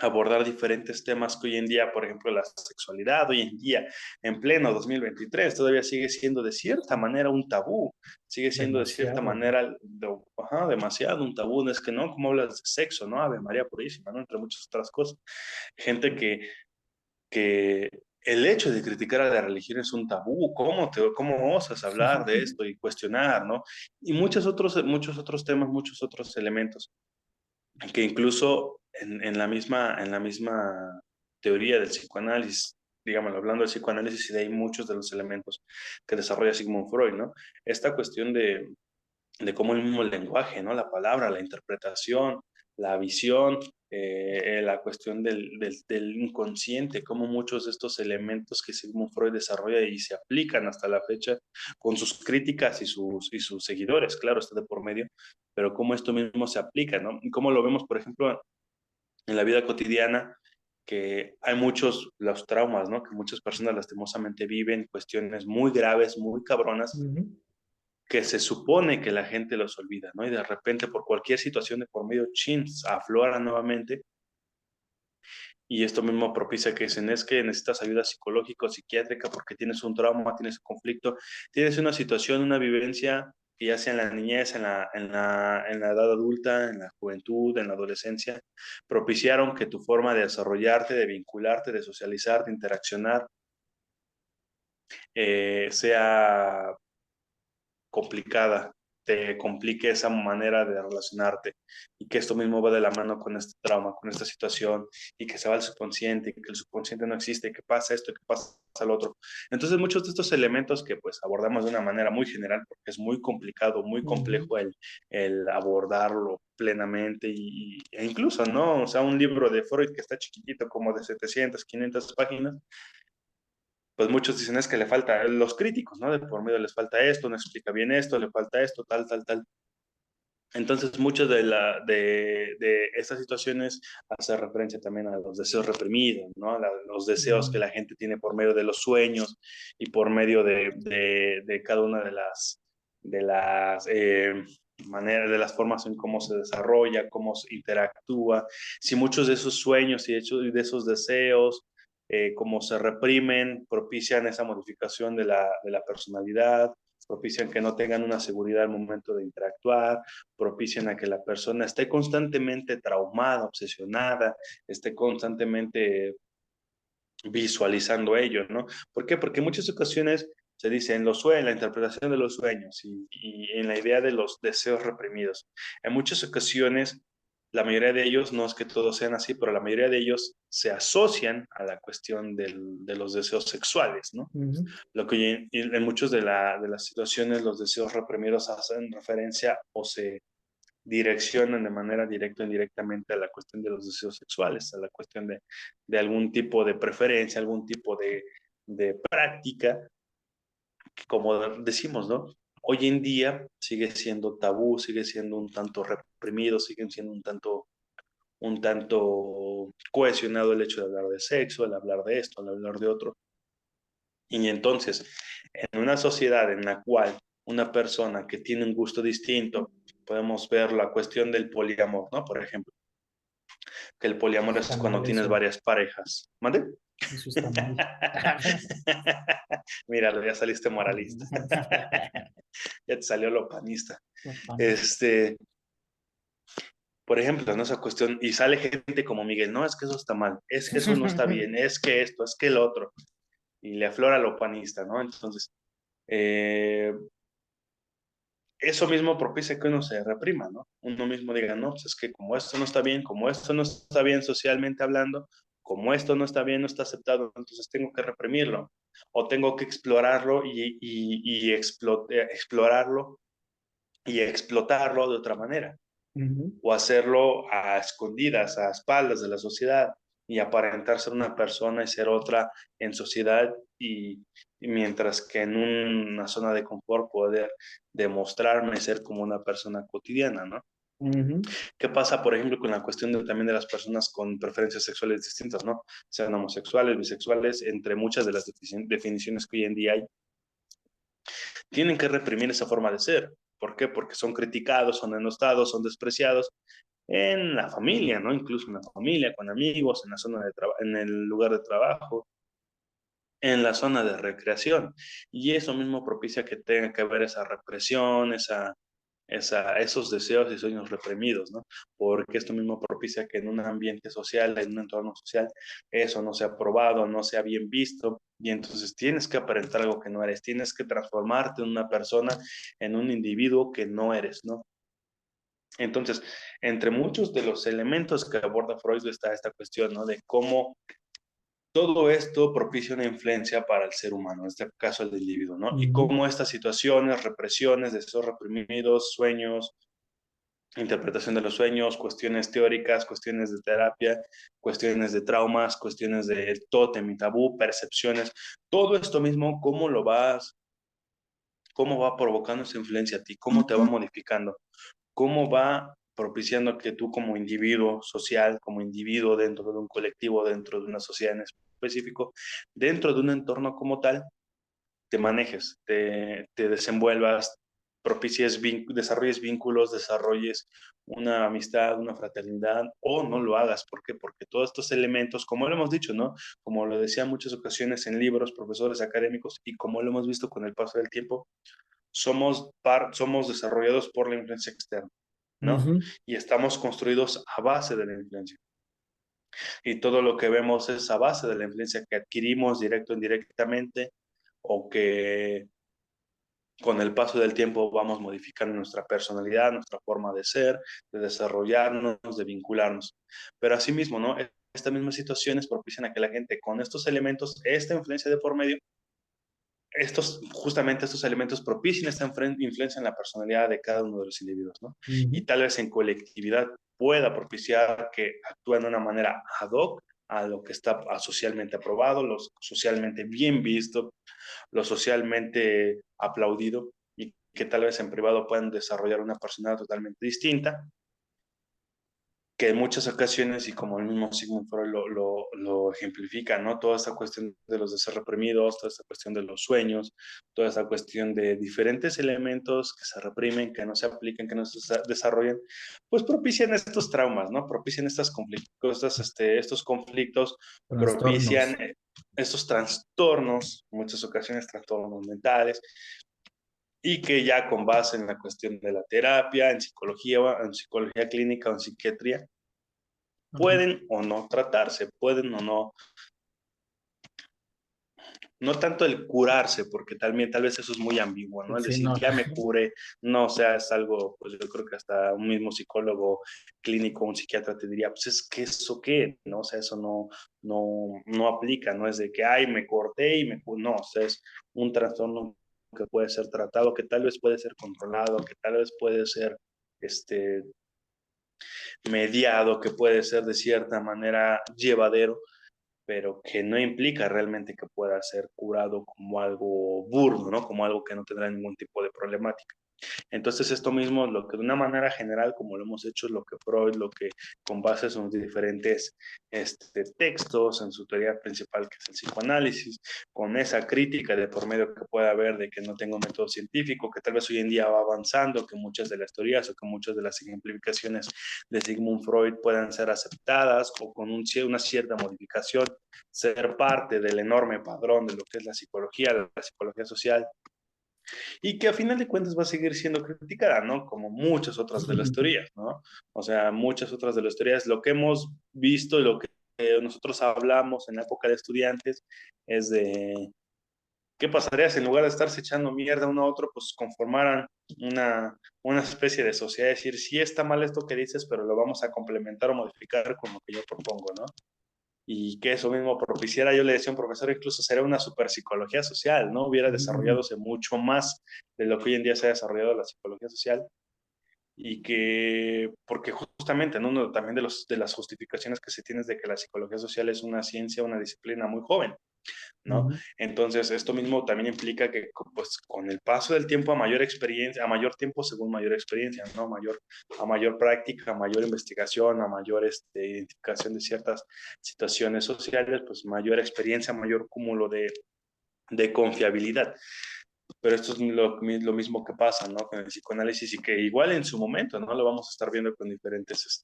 abordar diferentes temas que hoy en día, por ejemplo, la sexualidad, hoy en día, en pleno 2023, todavía sigue siendo de cierta manera un tabú, sigue siendo de cierta Demasiado, güey. manera demasiado un tabú, no es que no, ¿cómo hablas de sexo, no? Ave María Purísima, ¿no? Entre muchas otras cosas. Gente que el hecho de criticar a la religión es un tabú. ¿Cómo osas hablar de esto y cuestionar, ¿no? Y muchos otros temas, muchos otros elementos que incluso en la misma teoría del psicoanálisis, digamos, hablando del psicoanálisis, y de ahí muchos de los elementos que desarrolla Sigmund Freud, ¿no? Esta cuestión de cómo el mismo lenguaje, ¿no? La palabra, la interpretación, la visión, la cuestión del inconsciente, cómo muchos de estos elementos que Sigmund Freud desarrolla y se aplican hasta la fecha con sus críticas y sus seguidores, claro, está de por medio, pero cómo esto mismo se aplica, ¿no? Y cómo lo vemos, por ejemplo, en la vida cotidiana, que hay muchos, los traumas, ¿no? Que muchas personas lastimosamente viven, cuestiones muy graves, muy cabronas, Ujú. que se supone que la gente los olvida, ¿no? Y de repente por cualquier situación de por medio, chin, aflora nuevamente y esto mismo propicia que dicen, es que necesitas ayuda psicológica o psiquiátrica porque tienes un trauma, tienes un conflicto, tienes una situación, una vivencia, que ya sea en la niñez, en la edad adulta, en la juventud, en la adolescencia, propiciaron que tu forma de desarrollarte, de vincularte, de socializar, de interaccionar, sea complicada, te complique esa manera de relacionarte y que esto mismo va de la mano con este trauma, con esta situación y que se va al subconsciente y que el subconsciente no existe, que pasa esto, que pasa lo otro. Entonces muchos de estos elementos que pues abordamos de una manera muy general porque es muy complicado, muy complejo el abordarlo plenamente e incluso, ¿no? O sea, un libro de Freud que está chiquitito como de 700, 500 páginas, pues muchos dicen es que le falta, los críticos, ¿no? De por medio les falta esto, no explica bien esto, le falta esto, tal, tal, tal. Entonces, muchas de estas situaciones hace referencia también a los deseos reprimidos, ¿no? Los deseos que la gente tiene por medio de los sueños y por medio de cada una de las maneras, de las formas en cómo se desarrolla, cómo se interactúa. Si muchos de esos sueños y de esos deseos, como se reprimen, propician esa modificación de la personalidad, propician que no tengan una seguridad al momento de interactuar, propician a que la persona esté constantemente traumada, obsesionada, esté constantemente visualizando ello, ¿no? ¿Por qué? Porque en muchas ocasiones se dice en los sueños, la interpretación de los sueños y en la idea de los deseos reprimidos. En muchas ocasiones, la mayoría de ellos, no es que todos sean así, pero la mayoría de ellos se asocian a la cuestión de los deseos sexuales, ¿no? Lo que en muchas de las situaciones los deseos reprimidos hacen referencia o se direccionan de manera directa o indirectamente a la cuestión de los deseos sexuales, a la cuestión de algún tipo de preferencia, algún tipo de práctica, que como decimos, ¿no? Hoy en día sigue siendo tabú, sigue siendo un tanto reprimido, sigue siendo un tanto cohesionado el hecho de hablar de sexo, el hablar de esto, el hablar de otro. Y entonces, en una sociedad en la cual una persona que tiene un gusto distinto, podemos ver la cuestión del poliamor, ¿no? Por ejemplo, que el poliamor es Está cuando mal tienes eso. varias parejas. ¿Mande? Eso está mal. Míralo, ya saliste moralista. Ya te salió lo panista. Este, por ejemplo, ¿no? Esa cuestión, y sale gente como Miguel, no, es que eso está mal, es que eso no está bien, es que esto, es que el otro, y le aflora lo panista, ¿no? Entonces, eh, eso mismo propicia que uno se reprima, ¿no? Uno mismo diga, no, pues es que como esto no está bien, como esto no está bien socialmente hablando, como esto no está bien, no está aceptado, entonces tengo que reprimirlo, o tengo que explorarlo y explorarlo y explotarlo de otra manera, o hacerlo a escondidas, a espaldas de la sociedad, y aparentar ser una persona y ser otra en sociedad, y mientras que en una zona de confort poder demostrarme ser como una persona cotidiana, ¿no? ¿Qué pasa, por ejemplo, con la cuestión también de las personas con preferencias sexuales distintas, ¿no? Sean homosexuales, bisexuales, entre muchas de las definiciones que hoy en día hay, tienen que reprimir esa forma de ser. ¿Por qué? Porque son criticados, son denostados, son despreciados en la familia, ¿no? Incluso en la familia, con amigos, en la zona de en el lugar de trabajo, en la zona de recreación. Y eso mismo propicia que tenga que haber esa represión, esos deseos y sueños reprimidos, ¿no? Porque esto mismo propicia que en un ambiente social, en un entorno social, eso no sea aprobado, no sea bien visto, y entonces tienes que aparentar algo que no eres, tienes que transformarte en una persona, en un individuo que no eres, ¿no? Entonces, entre muchos de los elementos que aborda Freud está esta cuestión, ¿no? De cómo todo esto propicia una influencia para el ser humano, en este caso el individuo, ¿no? Y cómo estas situaciones, represiones, deseos reprimidos, sueños, interpretación de los sueños, cuestiones teóricas, cuestiones de terapia, cuestiones de traumas, cuestiones de tótem y tabú, percepciones, todo esto mismo, cómo va provocando esa influencia a ti, cómo te va modificando, cómo va propiciando que tú como individuo social, como individuo dentro de un colectivo, dentro de una sociedad en específico, dentro de un entorno como tal, te manejes, te desenvuelvas, propicies, desarrolles vínculos, desarrolles una amistad, una fraternidad, o no lo hagas. ¿Por qué? Porque todos estos elementos, como lo hemos dicho, ¿no? Como lo decía en muchas ocasiones en libros, profesores académicos, y como lo hemos visto con el paso del tiempo, somos desarrollados por la influencia externa, ¿no? Y estamos construidos a base de la influencia. Y todo lo que vemos es a base de la influencia que adquirimos directo o indirectamente, o que con el paso del tiempo vamos modificando nuestra personalidad, nuestra forma de ser, de desarrollarnos, de vincularnos. Pero asimismo, ¿no? Estas mismas situaciones propician a que la gente con estos elementos, esta influencia de por medio, justamente estos elementos propicien esta influencia en la personalidad de cada uno de los individuos, ¿no? Ujú. Y tal vez en colectividad pueda propiciar que actúen de una manera ad hoc a lo que está socialmente aprobado, lo socialmente bien visto, lo socialmente aplaudido, y que tal vez en privado puedan desarrollar una personalidad totalmente distinta, que en muchas ocasiones, y como el mismo Sigmund Freud lo ejemplifica, ¿no? Toda esta cuestión de los deseos reprimidos, toda esta cuestión de los sueños, toda esta cuestión de diferentes elementos que se reprimen, que no se aplican, que no se desarrollan, pues propician estos traumas, ¿no? Propician estos conflictos, propician Trastornos. estos trastornos, en muchas ocasiones trastornos mentales, y que ya con base en la cuestión de la terapia, en psicología clínica o en psiquiatría, Ajá. pueden o no tratarse, pueden o no, no tanto el curarse, porque también tal vez eso es muy ambiguo, ¿no? El Sí, decir no. ya me cure, no, o sea, es algo, pues yo creo que hasta un mismo psicólogo clínico, un psiquiatra te diría, pues es que eso qué, ¿no? O sea, eso no aplica, no es de que, ay, me corté y no, o sea, es un trastorno que puede ser tratado, que tal vez puede ser controlado, que tal vez puede ser, este, mediado, que puede ser de cierta manera llevadero, pero que no implica realmente que pueda ser curado como algo burdo, ¿no? Como algo que no tendrá ningún tipo de problemática. Entonces, esto mismo, lo que de una manera general, como lo hemos hecho, es lo que Freud, lo que con base en sus diferentes textos, en su teoría principal, que es el psicoanálisis, con esa crítica de por medio que pueda haber de que no tengo un método científico, que tal vez hoy en día va avanzando, que muchas de las teorías o que muchas de las simplificaciones de Sigmund Freud puedan ser aceptadas o con una cierta modificación, ser parte del enorme padrón de lo que es la psicología social, y que a final de cuentas va a seguir siendo criticada, ¿no? Como muchas otras de las teorías, ¿no? O sea, muchas otras de las teorías, lo que hemos visto y lo que nosotros hablamos en la época de estudiantes es de qué pasaría si en lugar de estarse echando mierda uno a otro, pues conformaran una especie de sociedad, es decir, sí está mal esto que dices, pero lo vamos a complementar o modificar con lo que yo propongo, ¿no? Y que eso mismo propiciara, yo le decía a un profesor, incluso sería una super psicología social, ¿no? Hubiera desarrolladose mucho más de lo que hoy en día se ha desarrollado la psicología social, y que, porque justamente, ¿no? Uno también de las justificaciones que se tiene es de que la psicología social es una ciencia, una disciplina muy joven, ¿no? Ujú. Entonces, esto mismo también implica que, pues, con el paso del tiempo, a mayor experiencia, a mayor tiempo según mayor experiencia, ¿no? A mayor práctica, a mayor investigación, a mayor identificación de ciertas situaciones sociales, pues mayor experiencia, mayor cúmulo de confiabilidad. Pero esto es lo mismo que pasa, ¿no? Con el psicoanálisis, y que igual en su momento, ¿no? Lo vamos a estar viendo con diferentes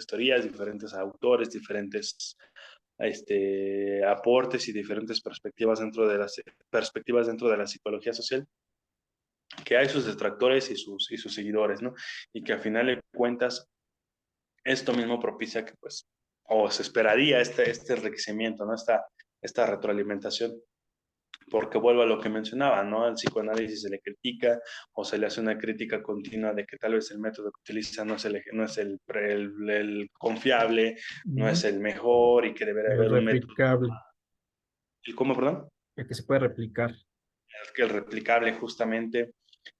teorías, diferentes autores, diferentes aportes y diferentes perspectivas dentro de la psicología social, que hay sus detractores y sus seguidores, ¿no? Y que a final de cuentas esto mismo propicia que, pues, o se esperaría este enriquecimiento, ¿no? Esta retroalimentación, porque vuelvo a lo que mencionaba, ¿no? Al psicoanálisis se le critica o se le hace una crítica continua de que tal vez el método que utiliza no es el confiable, no es Ujú. el mejor, y que debería El haber un método. replicable, ¿Y cómo, perdón? el que se puede replicar. Que el replicable justamente,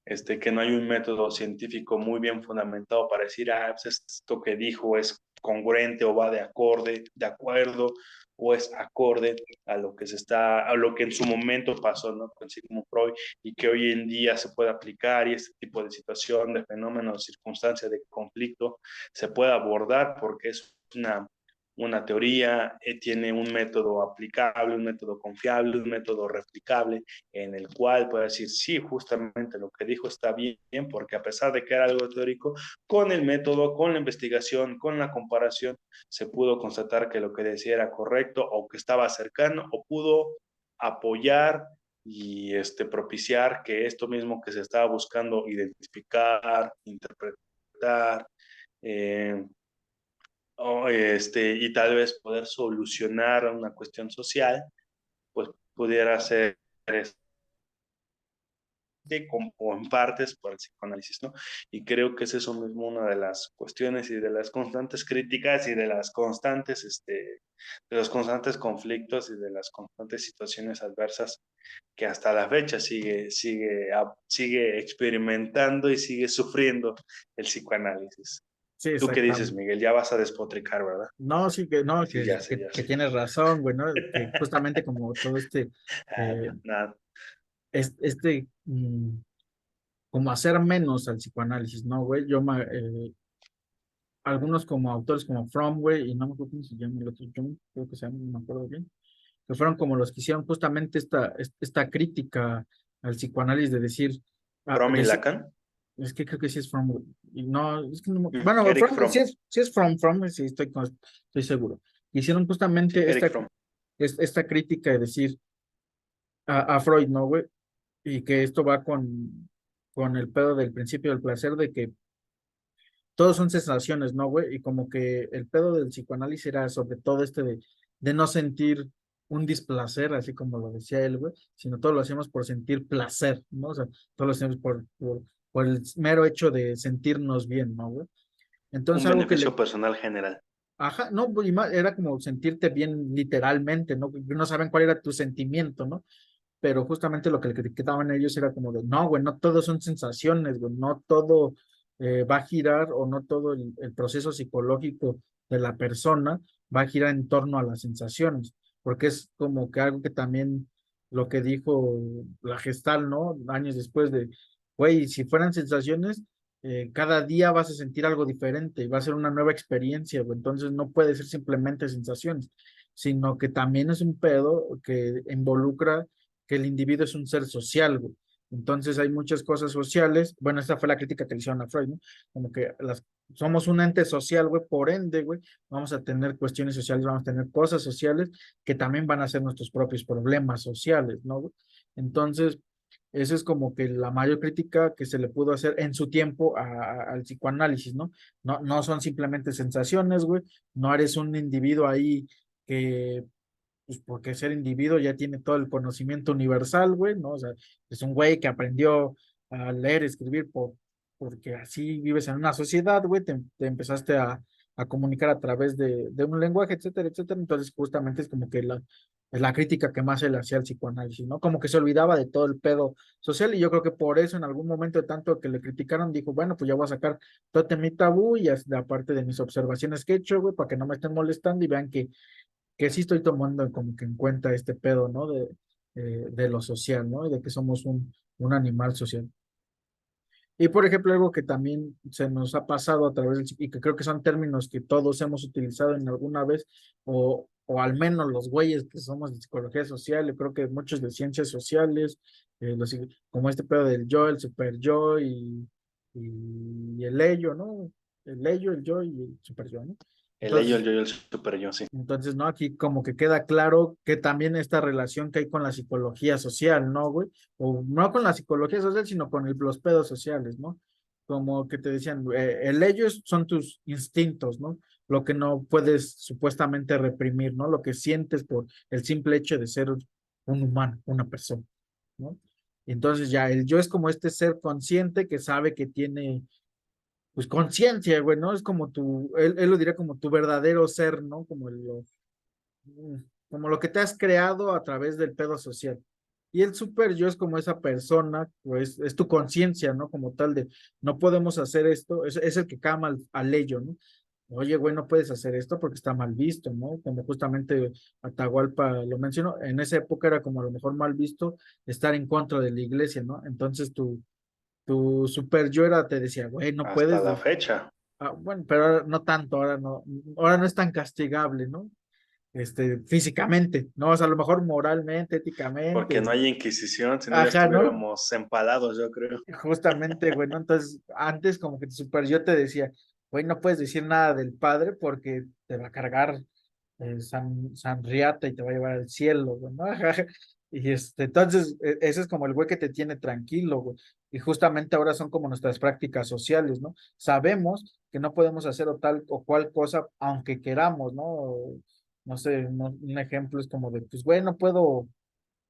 que no hay un método científico muy bien fundamentado para decir, ah, pues esto que dijo es congruente o va de acuerdo, o es acorde a lo que a lo que en su momento pasó, ¿no? Con Sigmund Freud, y que hoy en día se puede aplicar, y este tipo de situación, de fenómenos, circunstancias de conflicto se puede abordar porque es una teoría, tiene un método aplicable, un método confiable, un método replicable, en el cual puede decir, sí, justamente lo que dijo está bien, porque a pesar de que era algo teórico, con el método, con la investigación, con la comparación, se pudo constatar que lo que decía era correcto, o que estaba cercano, o pudo apoyar y propiciar que esto mismo que se estaba buscando identificar, interpretar, eh, y tal vez poder solucionar una cuestión social, pues pudiera ser o en partes por el psicoanálisis, ¿no? Y creo que es eso mismo una de las cuestiones y de las constantes críticas y de las constantes, de los constantes conflictos y de las constantes situaciones adversas que hasta la fecha sigue experimentando y sigue sufriendo el psicoanálisis. Sí, ¿Tú qué dices, exactamente. Miguel? Ya vas a despotricar, ¿verdad? No, sí que no, Sí, ya sé, ya que sé. tienes razón, güey, ¿no? Que justamente como todo eh, Nada. como hacer menos al psicoanálisis, ¿no, güey? Algunos como autores como Fromm, güey, y no me acuerdo cómo se llama el otro, Jung, creo que se llama, no me acuerdo bien, que fueron como los que hicieron justamente esta crítica al psicoanálisis de decir, From y Lacan. es que creo que sí es Fromm, güey, y no, es que no, bueno, Eric Fromm, Fromm. sí es Fromm, sí, estoy seguro. Hicieron Sí, justamente Eric Fromm. esta crítica de decir a Freud, ¿no, güey? Y que esto va con el pedo del principio del placer, de que todos son sensaciones, ¿no, güey? Y como que el pedo del psicoanálisis era sobre todo de no sentir un displacer, así como lo decía él, güey, sino todo lo hacemos por sentir placer, ¿no? O sea, todo lo hacemos por el mero hecho de sentirnos bien, ¿no, güey? Entonces Un algo que beneficio le, personal general. ajá, no, güey, era como sentirte bien literalmente, ¿no? No saben cuál era tu sentimiento, ¿no? Pero justamente lo que le criticaban ellos era como de, no, güey, no todo son sensaciones, güey, no todo va a girar o no todo el proceso psicológico de la persona va a girar en torno a las sensaciones, porque es como que algo que también lo que dijo la Gestal, ¿no? Años después de, güey, si fueran sensaciones, cada día vas a sentir algo diferente y va a ser una nueva experiencia, güey, entonces no puede ser simplemente sensaciones, sino que también es un pedo que involucra que el individuo es un ser social, güey. Entonces hay muchas cosas sociales. Bueno, esta fue la crítica que le hicieron a Freud, ¿no? Como que somos un ente social, güey, por ende, güey, vamos a tener cuestiones sociales, vamos a tener cosas sociales que también van a ser nuestros propios problemas sociales, ¿no, güey? Entonces, eso es como que la mayor crítica que se le pudo hacer en su tiempo al psicoanálisis, ¿no? No son simplemente sensaciones, güey, no eres un individuo ahí que pues porque ser individuo ya tiene todo el conocimiento universal, güey, ¿no? O sea, es un güey que aprendió a leer, escribir porque así vives en una sociedad, güey, te empezaste a comunicar a través de un lenguaje, etcétera, etcétera. Entonces, justamente es como que la crítica que más se le hacía al psicoanálisis, ¿no? Como que se olvidaba de todo el pedo social y yo creo que por eso en algún momento de tanto que le criticaron, dijo, bueno, pues ya voy a sacar todo mi tabú y aparte de mis observaciones que he hecho, güey, para que no me estén molestando y vean que sí estoy tomando como que en cuenta este pedo, ¿no? De lo social, ¿no? Y de que somos un animal social. Y por ejemplo, algo que también se nos ha pasado a través y que creo que son términos que todos hemos utilizado en alguna vez, o al menos los güeyes que somos de psicología social, yo creo que muchos de ciencias sociales, como este pedo del yo, el super yo y el ello, ¿no? El ello, el yo y el super yo, ¿no? El ello, el Entonces, yo y el super yo, sí. entonces, ¿no? Aquí como que queda claro que también esta relación que hay con la psicología social, ¿no, güey? O no con la psicología social, sino con los pedos sociales, ¿no? Como que te decían, el ellos son tus instintos, ¿no? Lo que no puedes supuestamente reprimir, ¿no? Lo que sientes por el simple hecho de ser un humano, una persona, ¿no? Entonces ya el yo es como este ser consciente que sabe que tiene pues conciencia, güey, ¿no? Es como él lo diría como tu verdadero ser, ¿no? Como lo que te has creado a través del pedo social. Y el super yo es como esa persona, pues es tu conciencia, ¿no? Como tal de, no podemos hacer esto, es el que cama al ello, ¿no? Oye, güey, no puedes hacer esto porque está mal visto, ¿no? Como justamente Atahualpa lo mencionó, en esa época era como a lo mejor mal visto estar en contra de la iglesia, ¿no? Entonces tu super yo te decía, güey, no Hasta puedes, la fecha. bueno, pero ahora no tanto, ahora no es tan castigable, ¿no? Físicamente, ¿no? O sea, a lo mejor moralmente, Porque éticamente, no hay inquisición, si no ya ajá, ¿no? estuviéramos empalados, yo creo. Justamente, güey, ¿no? Entonces, antes como que super yo te decía, güey, no puedes decir nada del padre porque te va a cargar San Riata y te va a llevar al cielo, güey, ¿no? Ajá. Y entonces, ese es como el güey que te tiene tranquilo, güey. Y justamente ahora son como nuestras prácticas sociales, ¿no? Sabemos que no podemos hacer o tal o cual cosa, aunque queramos, ¿no? No sé, un ejemplo es como de, pues, güey, no puedo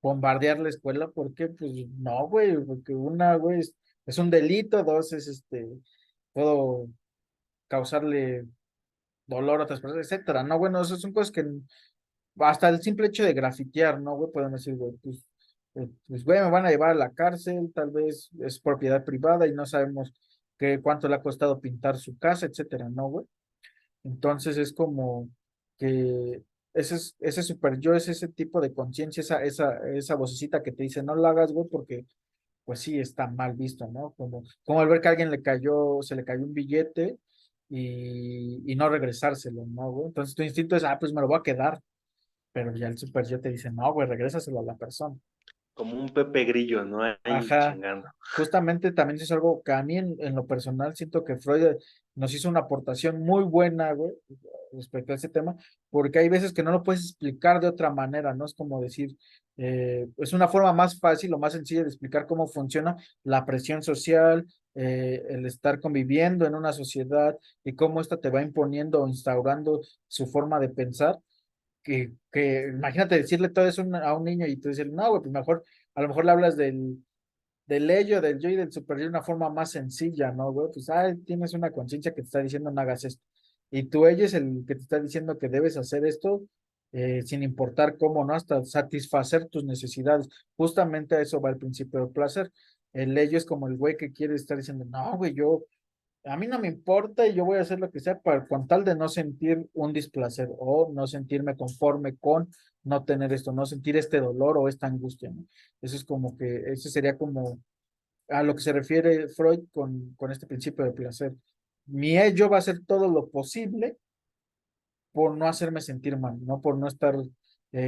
bombardear la escuela, porque pues no, güey, porque una, güey, es un delito, dos, es puedo causarle dolor a otras personas, etcétera, ¿no? Bueno, esas son cosas que hasta el simple hecho de grafitear, ¿no, güey? Podemos decir, güey, pues, güey, me van a llevar a la cárcel, tal vez es propiedad privada y no sabemos cuánto le ha costado pintar su casa, etcétera, ¿no, güey? Entonces es como que ese super yo es ese tipo de conciencia, esa vocecita que te dice, no lo hagas, güey, porque pues sí está mal visto, ¿no? Como al ver que a alguien se le cayó un billete y no regresárselo, ¿no, güey? Entonces tu instinto es, pues me lo voy a quedar, pero ya el super yo te dice, no, güey, regrésaselo a la persona. Como un Pepe Grillo, ¿no? Ahí Ajá, chingando. justamente también es algo que a mí en lo personal siento que Freud nos hizo una aportación muy buena, güey, respecto a ese tema, porque hay veces que no lo puedes explicar de otra manera, ¿no? Es como decir, es una forma más fácil o más sencilla de explicar cómo funciona la presión social, el estar conviviendo en una sociedad y cómo esta te va imponiendo o instaurando su forma de pensar que imagínate decirle todo eso a un niño y tú dices, no, güey, pues mejor, a lo mejor le hablas del ello, del yo y del super yo de una forma más sencilla, ¿no, güey? Pues, tienes una conciencia que te está diciendo no hagas esto. Y tu ello es el que te está diciendo que debes hacer esto sin importar cómo, ¿no? Hasta satisfacer tus necesidades. Justamente a eso va el principio del placer. El ello es como el güey que quiere estar diciendo, no, güey, a mí no me importa y yo voy a hacer lo que sea con tal de no sentir un displacer o no sentirme conforme con no tener esto, no sentir este dolor o esta angustia, ¿no? Eso es como que, ese sería como a lo que se refiere Freud con este principio de placer. Mi ello va a hacer todo lo posible por no hacerme sentir mal, ¿no? Por no estar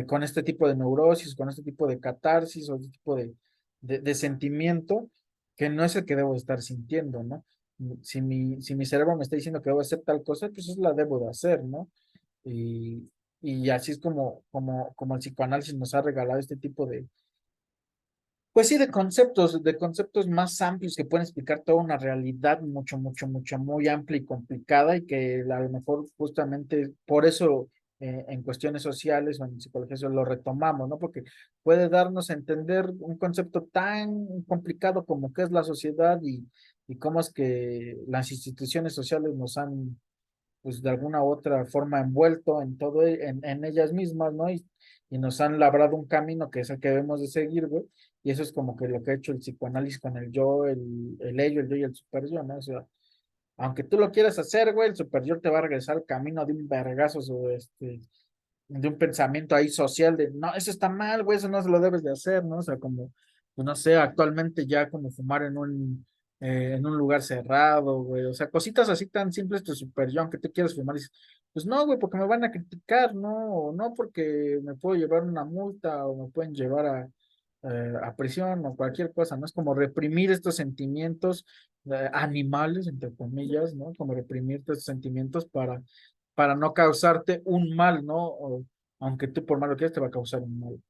con este tipo de neurosis, con este tipo de catarsis o este tipo de sentimiento que no es el que debo estar sintiendo, ¿no? Si mi cerebro me está diciendo que debo hacer tal cosa, pues eso la debo de hacer, ¿no? Y así es como el psicoanálisis nos ha regalado este tipo pues sí, de conceptos más amplios que pueden explicar toda una realidad mucho, mucho, mucho, muy amplia y complicada y que a lo mejor justamente por eso en cuestiones sociales o en psicología eso lo retomamos, ¿no? Porque puede darnos a entender un concepto tan complicado como qué es la sociedad y cómo es que las instituciones sociales nos han pues de alguna u otra forma envuelto en todo, en ellas mismas, ¿no? Y nos han labrado un camino que es el que debemos de seguir, güey. Y eso es como que lo que ha hecho el psicoanálisis con el yo, el ello, el yo y el super yo, ¿no? O sea, aunque tú lo quieras hacer, güey, el super yo te va a regresar al camino de un vergazo o de un pensamiento ahí social de, no, eso está mal, güey, eso no se lo debes de hacer, ¿no? O sea, como, pues no sé, actualmente ya como fumar en un lugar cerrado, güey, o sea, cositas así tan simples, tu super yo, aunque tú quieras fumar, dices, pues no, güey, porque me van a criticar, ¿no? O no porque me puedo llevar una multa o me pueden llevar a prisión o cualquier cosa, ¿no? Es como reprimir estos sentimientos animales, entre comillas, ¿no? Como reprimir estos sentimientos para no causarte un mal, ¿no? Aunque tú por malo que quieras te va a causar un mal.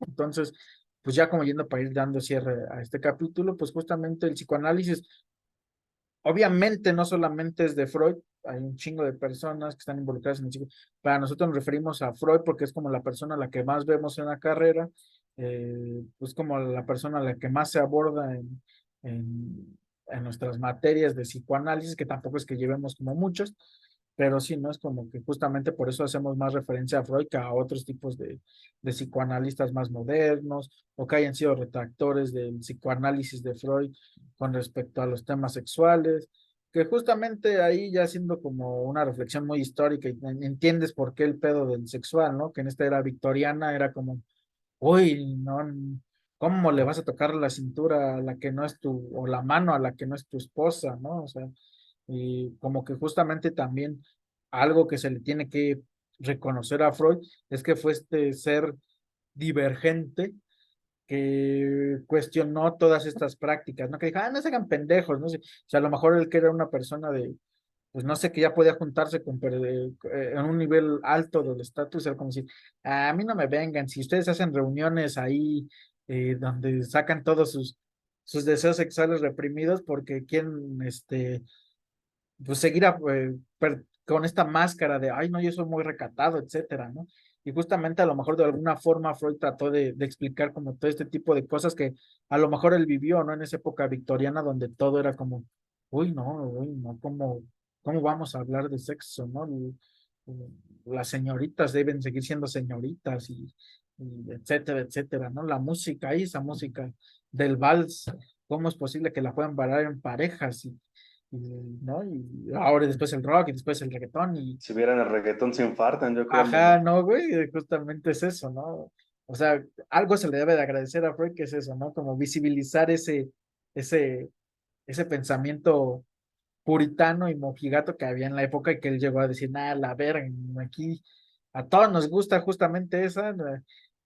Entonces, pues ya como yendo para ir dando cierre a este capítulo, pues justamente el psicoanálisis, obviamente no solamente es de Freud, hay un chingo de personas que están involucradas en el Para nosotros nos referimos a Freud porque es como la persona a la que más vemos en la carrera, pues como la persona a la que más se aborda en nuestras materias de psicoanálisis, que tampoco es que llevemos como muchos, pero sí, ¿no? Es como que justamente por eso hacemos más referencia a Freud que a otros tipos de psicoanalistas más modernos o que hayan sido retractores del psicoanálisis de Freud con respecto a los temas sexuales, que justamente ahí ya haciendo como una reflexión muy histórica y entiendes por qué el pedo del sexual, ¿no? Que en esta era victoriana era como, uy, no, ¿cómo le vas a tocar la cintura a la que no es o la mano a la que no es tu esposa, ¿no? O sea, y como que justamente también algo que se le tiene que reconocer a Freud es que fue este ser divergente que cuestionó todas estas prácticas, ¿no? Que dijo, no se hagan pendejos, ¿no? sé, O sea, a lo mejor él que era una persona pues no sé, que ya podía juntarse en un nivel alto del estatus, era como decir, a mí no me vengan, si ustedes hacen reuniones ahí donde sacan todos sus deseos sexuales reprimidos porque quieren, pues seguir con esta máscara de, ay, no, yo soy muy recatado, etcétera, ¿no? y justamente a lo mejor de alguna forma Freud trató de explicar como todo este tipo de cosas que a lo mejor él vivió, ¿no? En esa época victoriana donde todo era como, uy, no, ¿cómo vamos a hablar de sexo, ¿no? Las señoritas deben seguir siendo señoritas y etcétera, etcétera, ¿no? La música, esa música del vals, ¿cómo es posible que la puedan bailar en parejas? ¿No? Y ahora después el rock y después el reggaetón y Si vieran el reggaetón se infartan, yo creo, amigo. ajá, no, güey, justamente es eso, ¿no? O sea, algo se le debe de agradecer a Freud que es eso, ¿no? Como visibilizar ese, ese pensamiento puritano y mojigato que había en la época y que él llegó a decir, nada, la verga, aquí a todos nos gusta justamente esa, ¿no?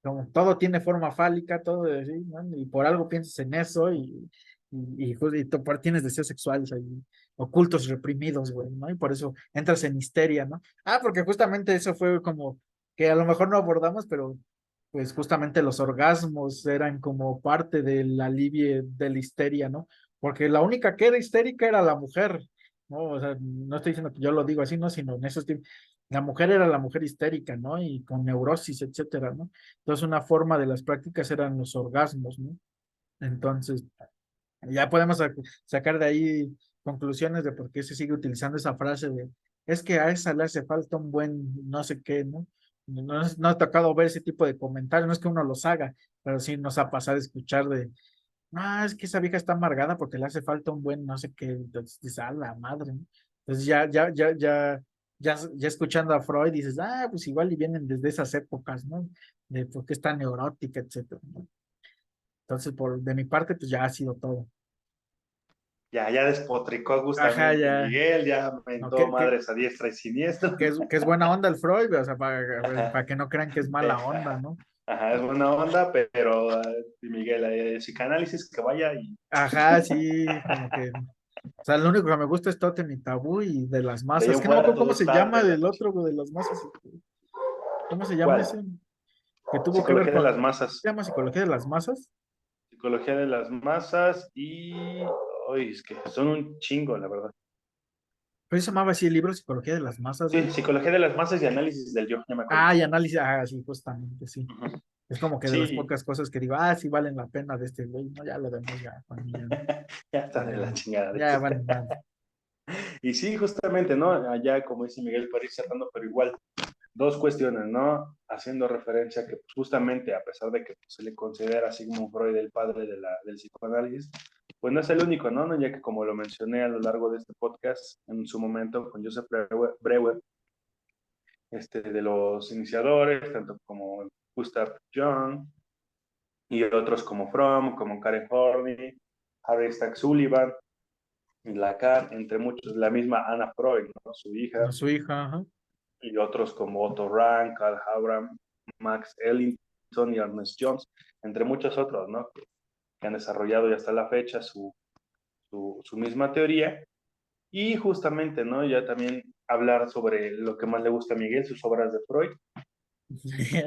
Como todo tiene forma fálica, todo así, ¿no? Y por algo piensas en eso y tú tienes deseos sexuales ahí ocultos, reprimidos, güey, ¿no? Y por eso entras en histeria, ¿no? Ah, porque justamente eso fue como que a lo mejor no abordamos, pero pues justamente los orgasmos eran como parte del alivio de la histeria, ¿no? Porque la única que era histérica era la mujer, ¿no? O sea, no estoy diciendo que yo lo digo así, ¿no? Sino en esos tiempos, la mujer era la mujer histérica, ¿no? Y con neurosis, etcétera, ¿no? Entonces, una forma de las prácticas eran los orgasmos, ¿no? Entonces, ya podemos sacar de ahí conclusiones de por qué se sigue utilizando esa frase de, es que a esa le hace falta un buen no sé qué, ¿no? No ha tocado ver ese tipo de comentarios, no es que uno los haga, pero sí nos ha pasado a escuchar de, no, es que esa vieja está amargada porque le hace falta un buen no sé qué. Entonces dices, a la madre, ¿no? Entonces ya escuchando a Freud dices, ah, pues igual y vienen desde esas épocas, ¿no? De por qué está neurótica, etcétera, ¿no? Entonces, de mi parte, pues ya ha sido todo. Ya despotricó Ajá, justamente ya, Miguel, ya no, mentó madres a diestra y siniestra. que es buena onda el Freud, o sea, para que no crean que es mala onda, Ajá, ¿no? ajá, es buena onda, pero Miguel, psicanálisis que vaya y Ajá, sí, como que, o sea, lo único que me gusta es Totem y Tabú y de las de ahí masas, en que no me fuera acuerdo cómo todo se está llama de la del otro, güey, de las masas. ¿Cómo se llama ¿Cuál? ese? Que tuvo que ver Psicología de las con, masas. ¿se llama psicología de las masas? Psicología de las masas y... Uy, es que son un chingo, la verdad. Pero se llamaba así el libro Psicología de las masas, Sí, güey. psicología de las masas y análisis del yo, ya me acuerdo. Ah, y análisis, sí, justamente, sí. Ujú. Es como que de las Sí, pocas cosas que digo, sí valen la pena de este güey, no, ya lo demás ya, para mí ya, ya está de ya, la chingada. ya valen nada. Y sí, justamente, ¿no? Allá, como dice Miguel, para ir cerrando, pero igual, dos cuestiones, ¿no? Haciendo referencia a que pues, justamente, a pesar de que pues, se le considera a Sigmund Freud el padre del psicoanálisis, pues no es el único, ¿no? Ya que como lo mencioné a lo largo de este podcast, en su momento con Joseph Breuer, de los iniciadores, tanto como Gustav Jung y otros como Fromm, como Karen Horney, Harry Stack Sullivan, y Lacan, entre muchos, la misma Anna Freud, ¿no? Su A hija, su hija, ajá. y otros como Otto Rank, Carl Habrham, Max Ellington y Ernest Jones, entre muchos otros, ¿no? Que han desarrollado ya hasta la fecha su misma teoría. Y justamente, ¿no? Ya también hablar sobre lo que más le gusta a Miguel, sus obras de Freud,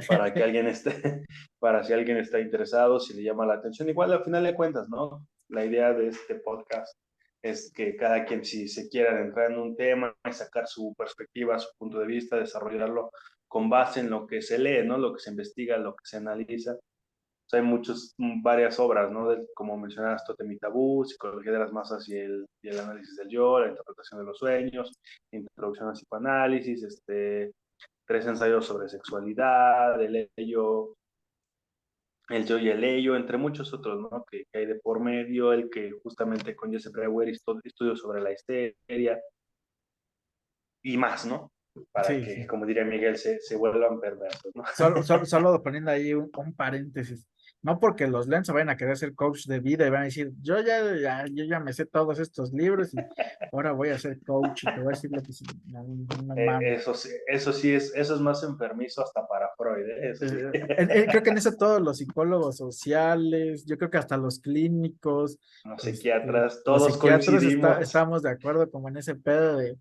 para que alguien esté, para si alguien está interesado, si le llama la atención. Igual al final de cuentas, ¿no? La idea de este podcast es que cada quien, si se quiera entrar en un tema y sacar su perspectiva, su punto de vista, desarrollarlo con base en lo que se lee, ¿no? Lo que se investiga, lo que se analiza. O sea, hay varias obras, ¿no? Como mencionabas, Totem y Tabú, Psicología de las Masas y el Análisis del Yo, la Interpretación de los Sueños, Introducción al Psicoanálisis, tres ensayos sobre sexualidad, el yo y el ello, entre muchos otros, ¿no? Que hay de por medio, el que justamente con Joseph Breuer estudio sobre la histeria y más, ¿no? Para Sí, que, sí. como diría Miguel, se vuelvan perversos, ¿no? Solo poniendo ahí un paréntesis. No porque los lean se vayan a querer ser coach de vida y van a decir, yo ya me sé todos estos libros y ahora voy a ser coach y te voy a decir lo que sí. No, no mames. Eso es más enfermizo hasta para Freud, ¿eh? Eso sí. Creo que en eso todos los psicólogos sociales, yo creo que hasta los clínicos, Los este, psiquiatras, los todos psiquiatras coincidimos. estamos de acuerdo como en ese pedo de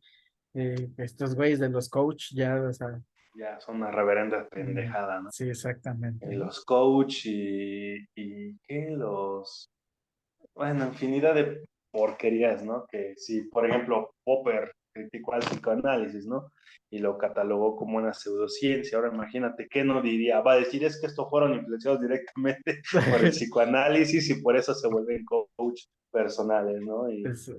estos güeyes de los coach, ya, o sea, Ya son una reverenda pendejada, ¿no? sí, exactamente, Y ¿no? los coach y ¿qué? Bueno, infinidad de porquerías, ¿no? Que si, por ejemplo, Popper criticó al psicoanálisis, ¿no? Y lo catalogó como una pseudociencia. Ahora imagínate, ¿qué no diría? Va a decir, es que estos fueron influenciados directamente por el psicoanálisis y por eso se vuelven coach personales, ¿no? Eso.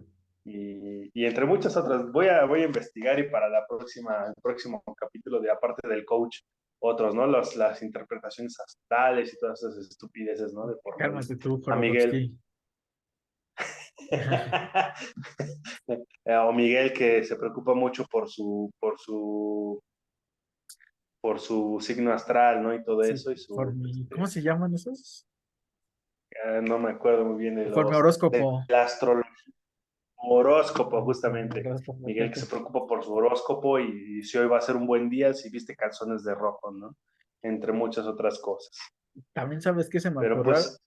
Y entre muchas otras, voy a investigar y para el próximo capítulo de aparte del coach, otros, ¿no? Las interpretaciones astrales y todas esas estupideces, ¿no? De por medio. Cálmate tú, A Miguel. Jodorowsky. O Miguel que se preocupa mucho por su signo astral, ¿no? Y todo Sí, eso, y ¿cómo se llaman esos? no me acuerdo muy bien Por mi del horóscopo. astrología. Horóscopo, Mi justamente. horóscopo, Miguel que se preocupa por su horóscopo y si hoy va a ser un buen día, si viste calzones de rojo, ¿no? Entre muchas otras cosas. También sabes que se me Pero ocurrió pues,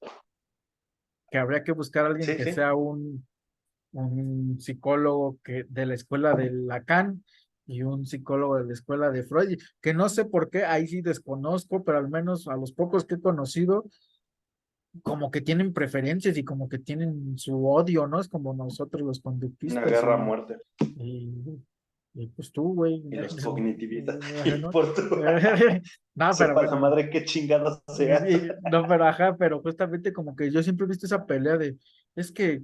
que habría que buscar a alguien sí, que sí, sea un psicólogo de la escuela de Lacan y un psicólogo de la escuela de Freud, que no sé por qué, ahí sí desconozco, pero al menos a los pocos que he conocido, como que tienen preferencias y como que tienen su odio, ¿no? Es como nosotros los una conductistas guerra a muerte. y, y pues tú, güey. Y los cognitivistas. Y ¿No? por tu, No, pero sepa la bueno. madre qué chingados sea. No, pero ajá, pero justamente como que yo siempre he visto esa pelea es que,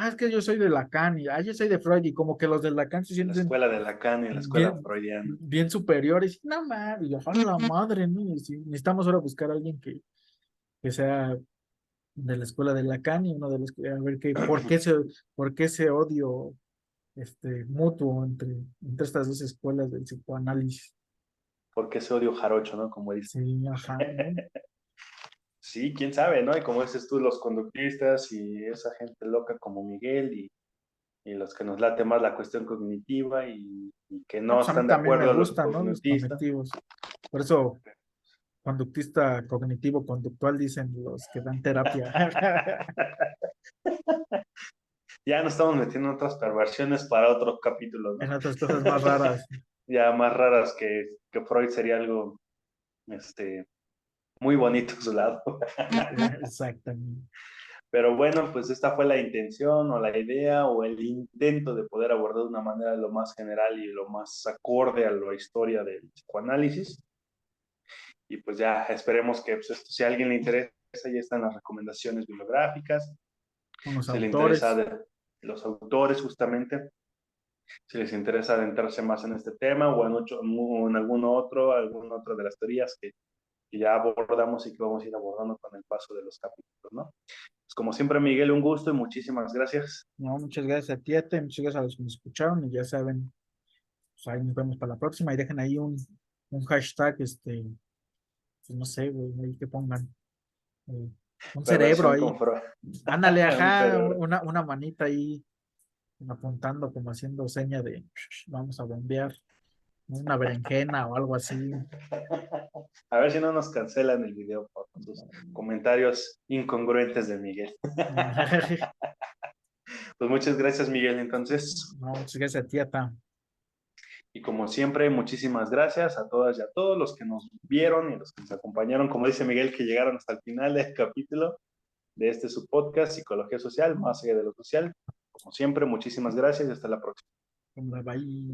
es que yo soy de Lacan y, yo soy de Freud y como que los de Lacan se La sienten escuela de Lacan y la escuela bien, freudiana. bien superiores. No, mames, y yo, a la madre, ¿no? Y sí, necesitamos ahora buscar a alguien que sea de la escuela de Lacan y uno de los que, a ver qué, por qué ese odio mutuo entre estas dos escuelas del psicoanálisis. Porque ese odio jarocho, ¿no? Como dice. Sí, ajá, ¿no? Sí, quién sabe, ¿no? Y como dices tú, los conductistas y esa gente loca como Miguel y los que nos late más la cuestión cognitiva y que No, no pues a mí están de también me acuerdo a los gustan, ¿no? Los conductistas. conectivos. Por eso, conductista cognitivo conductual dicen los que dan terapia Ya nos estamos metiendo en otras perversiones para otros capítulos, en ¿no? otras cosas más raras. Ya más raras que Freud sería algo este, muy bonito a su lado. Exactamente. Pero bueno, pues esta fue la intención o la idea o el intento de poder abordar de una manera lo más general y lo más acorde a la historia del psicoanálisis. Y pues ya esperemos que pues, esto, si a alguien le interesa, ya están las recomendaciones bibliográficas, Unos si le interesa autores. de los autores justamente, si les interesa adentrarse más en este tema o en alguna otra de las teorías que ya abordamos y que vamos a ir abordando con el paso de los capítulos, ¿no? Pues como siempre, Miguel, un gusto y muchísimas gracias. No, muchas gracias a ti, Ete, muchas gracias a los que nos escucharon y ya saben, pues ahí nos vemos para la próxima y dejen ahí un hashtag, pues no sé, güey, ahí que pongan eh, un cerebro Perversión ahí. con Freud. Ándale, Un ajá, cerebro. una manita ahí apuntando como haciendo seña de vamos a bombear una berenjena o algo así. A ver si no nos cancelan el video por sus comentarios incongruentes de Miguel. Pues muchas gracias, Miguel. Entonces, No, muchas gracias a ti, Ata. y como siempre, muchísimas gracias a todas y a todos los que nos vieron y los que nos acompañaron. Como dice Miguel, que llegaron hasta el final del capítulo de este su podcast, Psicología Social, más allá de lo social. Como siempre, muchísimas gracias y hasta la próxima. Bye.